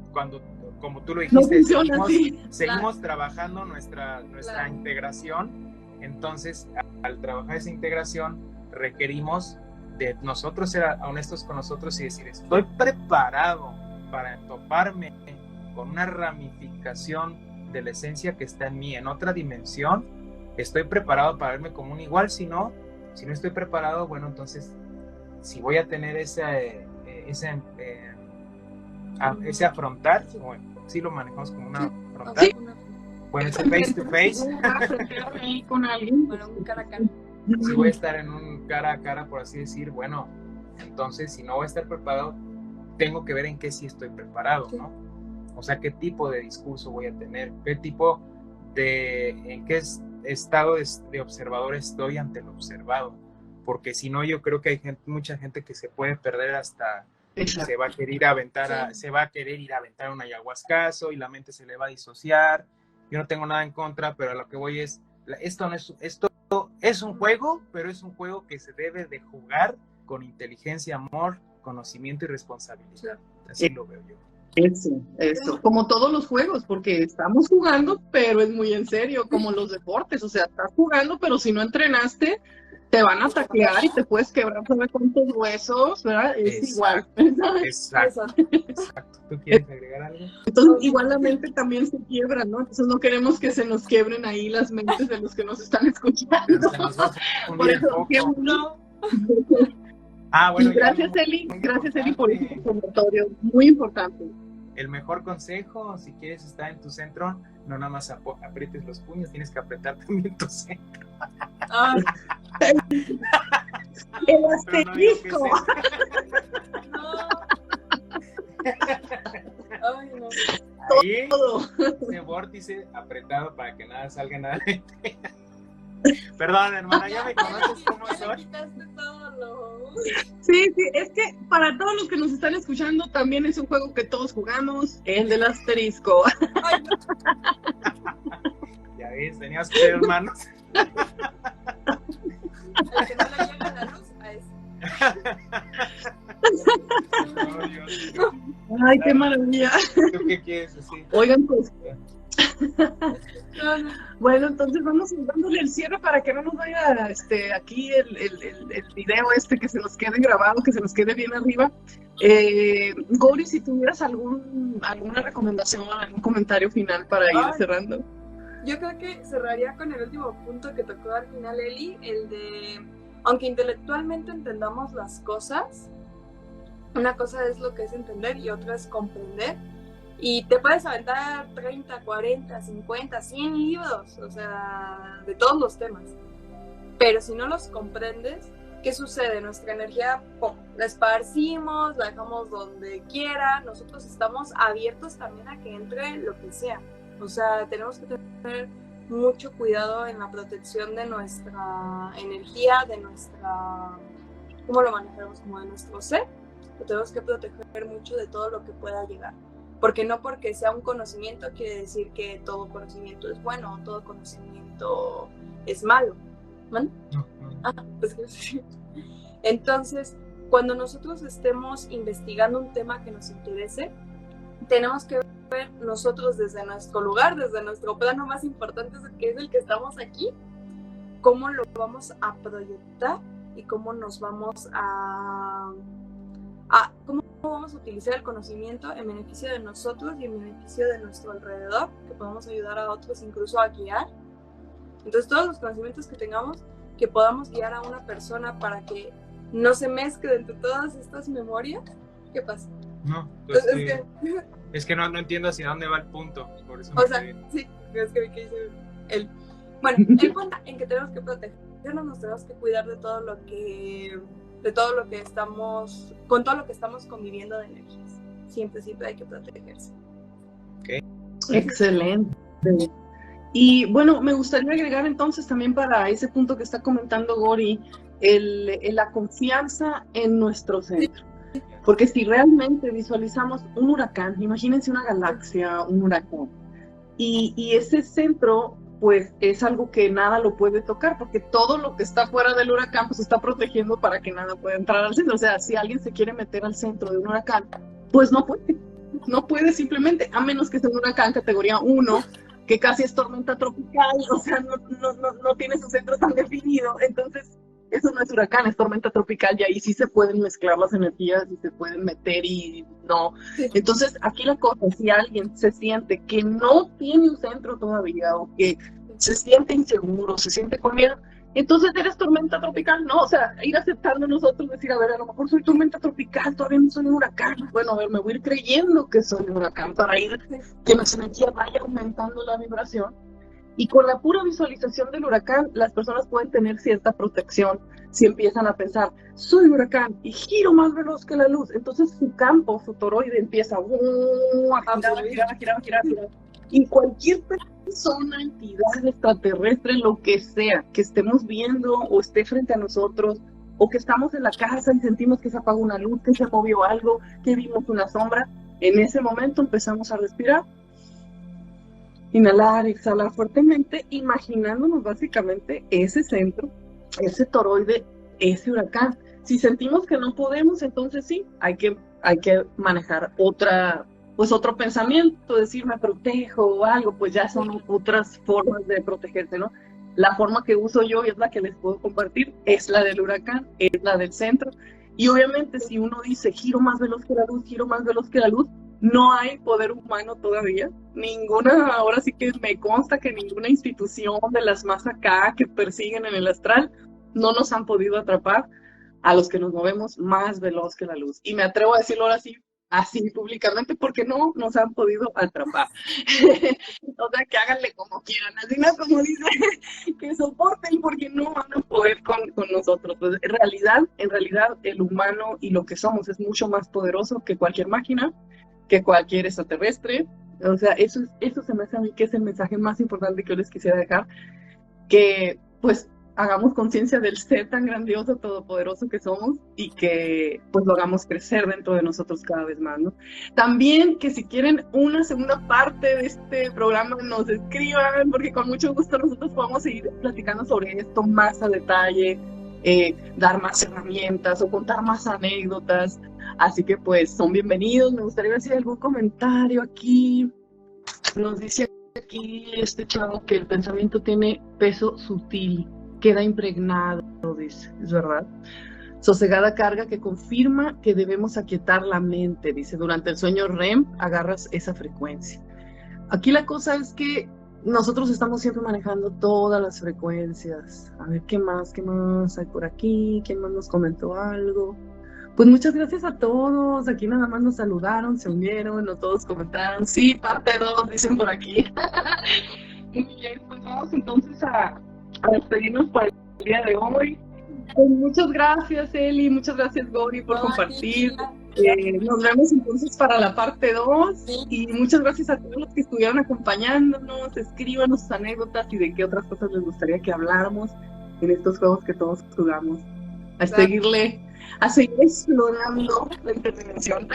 como tú lo dijiste, no seguimos trabajando nuestra integración. Entonces, al trabajar esa integración, requerimos de nosotros ser honestos con nosotros y decir, estoy preparado para toparme con una ramificación de la esencia que está en mí, en otra dimensión. Estoy preparado para verme como un igual. Si no estoy preparado, bueno, entonces si voy a tener ese afrontar, bueno, sí lo manejamos como una afrontar, bueno, ese face to face con alguien, bueno, un cara a cara. Si voy a estar en un cara a cara, por así decir, bueno, entonces si no voy a estar preparado, tengo que ver en qué sí estoy preparado, ¿no? O sea, qué tipo de discurso voy a tener, en qué estado de observador estoy ante lo observado, porque si no, yo creo que hay mucha gente que se puede perder hasta se va a querer ir a aventar un ayahuascazo y la mente se le va a disociar. Yo no tengo nada en contra, pero a lo que voy es, esto es un juego, pero es un juego que se debe de jugar con inteligencia, amor, conocimiento y responsabilidad. Así lo veo yo. Eso, como todos los juegos, porque estamos jugando, pero es muy en serio, como los deportes, o sea, estás jugando, pero si no entrenaste, te van a taclear y te puedes quebrar sobre cuántos huesos, ¿verdad? Es igual. Exacto. ¿Tú quieres agregar algo? Entonces, igual la mente también se quiebra, ¿no? Entonces no queremos que se nos quiebren ahí las mentes de los que nos están escuchando. Por eso, qué bueno. Bueno, gracias, Eli, por ese comentario, muy importante. El mejor consejo, si quieres estar en tu centro, no nada más aprietes los puños, tienes que apretar también tu centro. El asterisco. No. Ahí, ese vórtice apretado para que nada salga nada de ti. Perdón, hermana, ya me conoces cómo soy. Quitaste todo no. Sí, es que para todos los que nos están escuchando, también es un juego que todos jugamos, el del asterisco. Ay, no. Ya ves, tenías que ser hermanos. Al que no le llega la luz, a ese. No, Dios. Ay, qué maravilla. ¿Tú qué quieres decir? Oigan, pues, No. bueno, entonces vamos dándole el cierre para que no nos vaya aquí el video que se nos quede grabado, que se nos quede bien arriba. Gori, si tuvieras alguna recomendación, algún comentario final para ir cerrando. Yo creo que cerraría con el último punto que tocó al final Eli, el de, aunque intelectualmente entendamos las cosas, una cosa es lo que es entender y otra es comprender. Y te puedes aventar 30, 40, 50, 100 libros, o sea, de todos los temas. Pero si no los comprendes, ¿qué sucede? Nuestra energía, ¡pum!, la esparcimos, la dejamos donde quiera. Nosotros estamos abiertos también a que entre lo que sea. O sea, tenemos que tener mucho cuidado en la protección de nuestra energía, de nuestra... ¿Cómo lo manejamos? Como de nuestro ser. Lo tenemos que proteger mucho de todo lo que pueda llegar. Porque no porque sea un conocimiento quiere decir que todo conocimiento es bueno o todo conocimiento es malo. ¿Vale? Pues sí. Entonces, cuando nosotros estemos investigando un tema que nos interese, tenemos que ver nosotros desde nuestro lugar, desde nuestro plano más importante, que es el que estamos aquí, cómo lo vamos a proyectar y cómo nos vamos cómo vamos a utilizar el conocimiento en beneficio de nosotros y en beneficio de nuestro alrededor, que podamos ayudar a otros incluso a guiar. Entonces todos los conocimientos que tengamos, que podamos guiar a una persona para que no se mezcle entre todas estas memorias. ¿Qué pasa? No, pues Entonces, es que no entiendo hacia dónde va el punto, por eso o sea, sí, es que vi que dice él. Bueno, el punto en que tenemos que protegernos, nos tenemos que cuidar de todo lo que estamos, con todo lo que estamos conviviendo de energías. Siempre hay que protegerse. Okay. Excelente. Y bueno, me gustaría agregar entonces también para ese punto que está comentando Gori, la confianza en nuestro centro. Porque si realmente visualizamos un huracán, imagínense una galaxia, un huracán, y ese centro pues es algo que nada lo puede tocar, porque todo lo que está fuera del huracán pues está protegiendo para que nada pueda entrar al centro. O sea, si alguien se quiere meter al centro de un huracán, pues no puede simplemente, a menos que sea un huracán categoría 1, que casi es tormenta tropical, o sea, no tiene su centro tan definido. Entonces eso no es huracán, es tormenta tropical, y ahí sí se pueden mezclar las energías y se pueden meter y no. Entonces, aquí la cosa, si alguien se siente que no tiene un centro todavía, o que se siente inseguro, se siente con miedo, entonces eres tormenta tropical, ¿no? O sea, ir aceptando nosotros, decir, a ver, a lo mejor soy tormenta tropical, todavía no soy un huracán. Bueno, a ver, me voy a ir creyendo que soy un huracán para ir, que nuestra energía vaya aumentando la vibración. Y con la pura visualización del huracán, las personas pueden tener cierta protección si empiezan a pensar, soy huracán y giro más veloz que la luz. Entonces su campo, su toroide empieza a girar. Y cualquier persona, entidad extraterrestre, lo que sea, que estemos viendo o esté frente a nosotros, o que estamos en la casa y sentimos que se apagó una luz, que se movió algo, que vimos una sombra, en ese momento empezamos a respirar. Inhalar, exhalar fuertemente, imaginándonos básicamente ese centro, ese toroide, ese huracán. Si sentimos que no podemos, entonces sí, hay que manejar otro pensamiento, decir me protejo o algo, pues ya son otras formas de protegerse, ¿no? La forma que uso yo, y es la que les puedo compartir, es la del huracán, es la del centro. Y obviamente si uno dice giro más veloz que la luz, no hay poder humano todavía, ninguna, ahora sí que me consta que ninguna institución de las más acá que persiguen en el astral no nos han podido atrapar a los que nos movemos más veloz que la luz. Y me atrevo a decirlo ahora sí, así públicamente, porque no nos han podido atrapar. O sea, que háganle como quieran, así no como dice, que soporten, porque no van a poder con nosotros. Pues en realidad, el humano y lo que somos es mucho más poderoso que cualquier máquina, que cualquier extraterrestre. O sea, eso se me hace a mí que es el mensaje más importante que yo les quisiera dejar, que pues hagamos conciencia del ser tan grandioso, todopoderoso que somos y que pues lo hagamos crecer dentro de nosotros cada vez más, ¿no? También que si quieren una segunda parte de este programa nos escriban, porque con mucho gusto nosotros podemos seguir platicando sobre esto más a detalle, dar más herramientas o contar más anécdotas. Así que pues son bienvenidos. Me gustaría ver si hay algún comentario aquí. Nos dice aquí este chavo que el pensamiento tiene peso sutil, queda impregnado, dice, es verdad. Sosegada carga que confirma que debemos aquietar la mente, dice, durante el sueño REM agarras esa frecuencia. Aquí la cosa es que nosotros estamos siempre manejando todas las frecuencias. A ver, ¿qué más hay por aquí? ¿Quién más nos comentó algo? Pues muchas gracias a todos. Aquí nada más nos saludaron, se unieron, no todos comentaron. Sí, parte 2, dicen por aquí. Muy bien, pues vamos entonces a despedirnos para el día de hoy. Pues muchas gracias, Eli, muchas gracias, Gori, por compartir. Nos vemos entonces para la parte 2 y muchas gracias a todos los que estuvieron acompañándonos. Escríbanos sus anécdotas y de qué otras cosas les gustaría que habláramos en estos juegos que todos jugamos. A seguir explorando la interdimensión.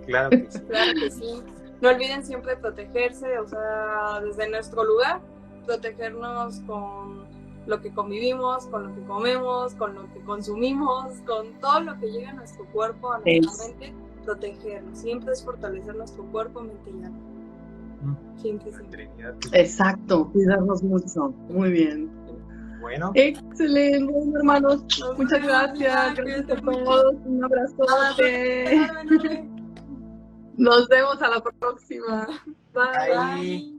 Claro que sí. Claro que sí. No olviden siempre protegerse, o sea, desde nuestro lugar, protegernos con lo que convivimos, con lo que comemos, con lo que consumimos, con todo lo que llega a nuestro cuerpo, a nuestra mente, protegernos. Siempre es fortalecer nuestro cuerpo, mente y alma. Siempre. Exacto, cuidarnos mucho. Muy bien. Bueno. Excelente, hermanos. Muchas gracias. Gracias a todos. Un abrazote. Nos vemos a la próxima. Bye. Bye.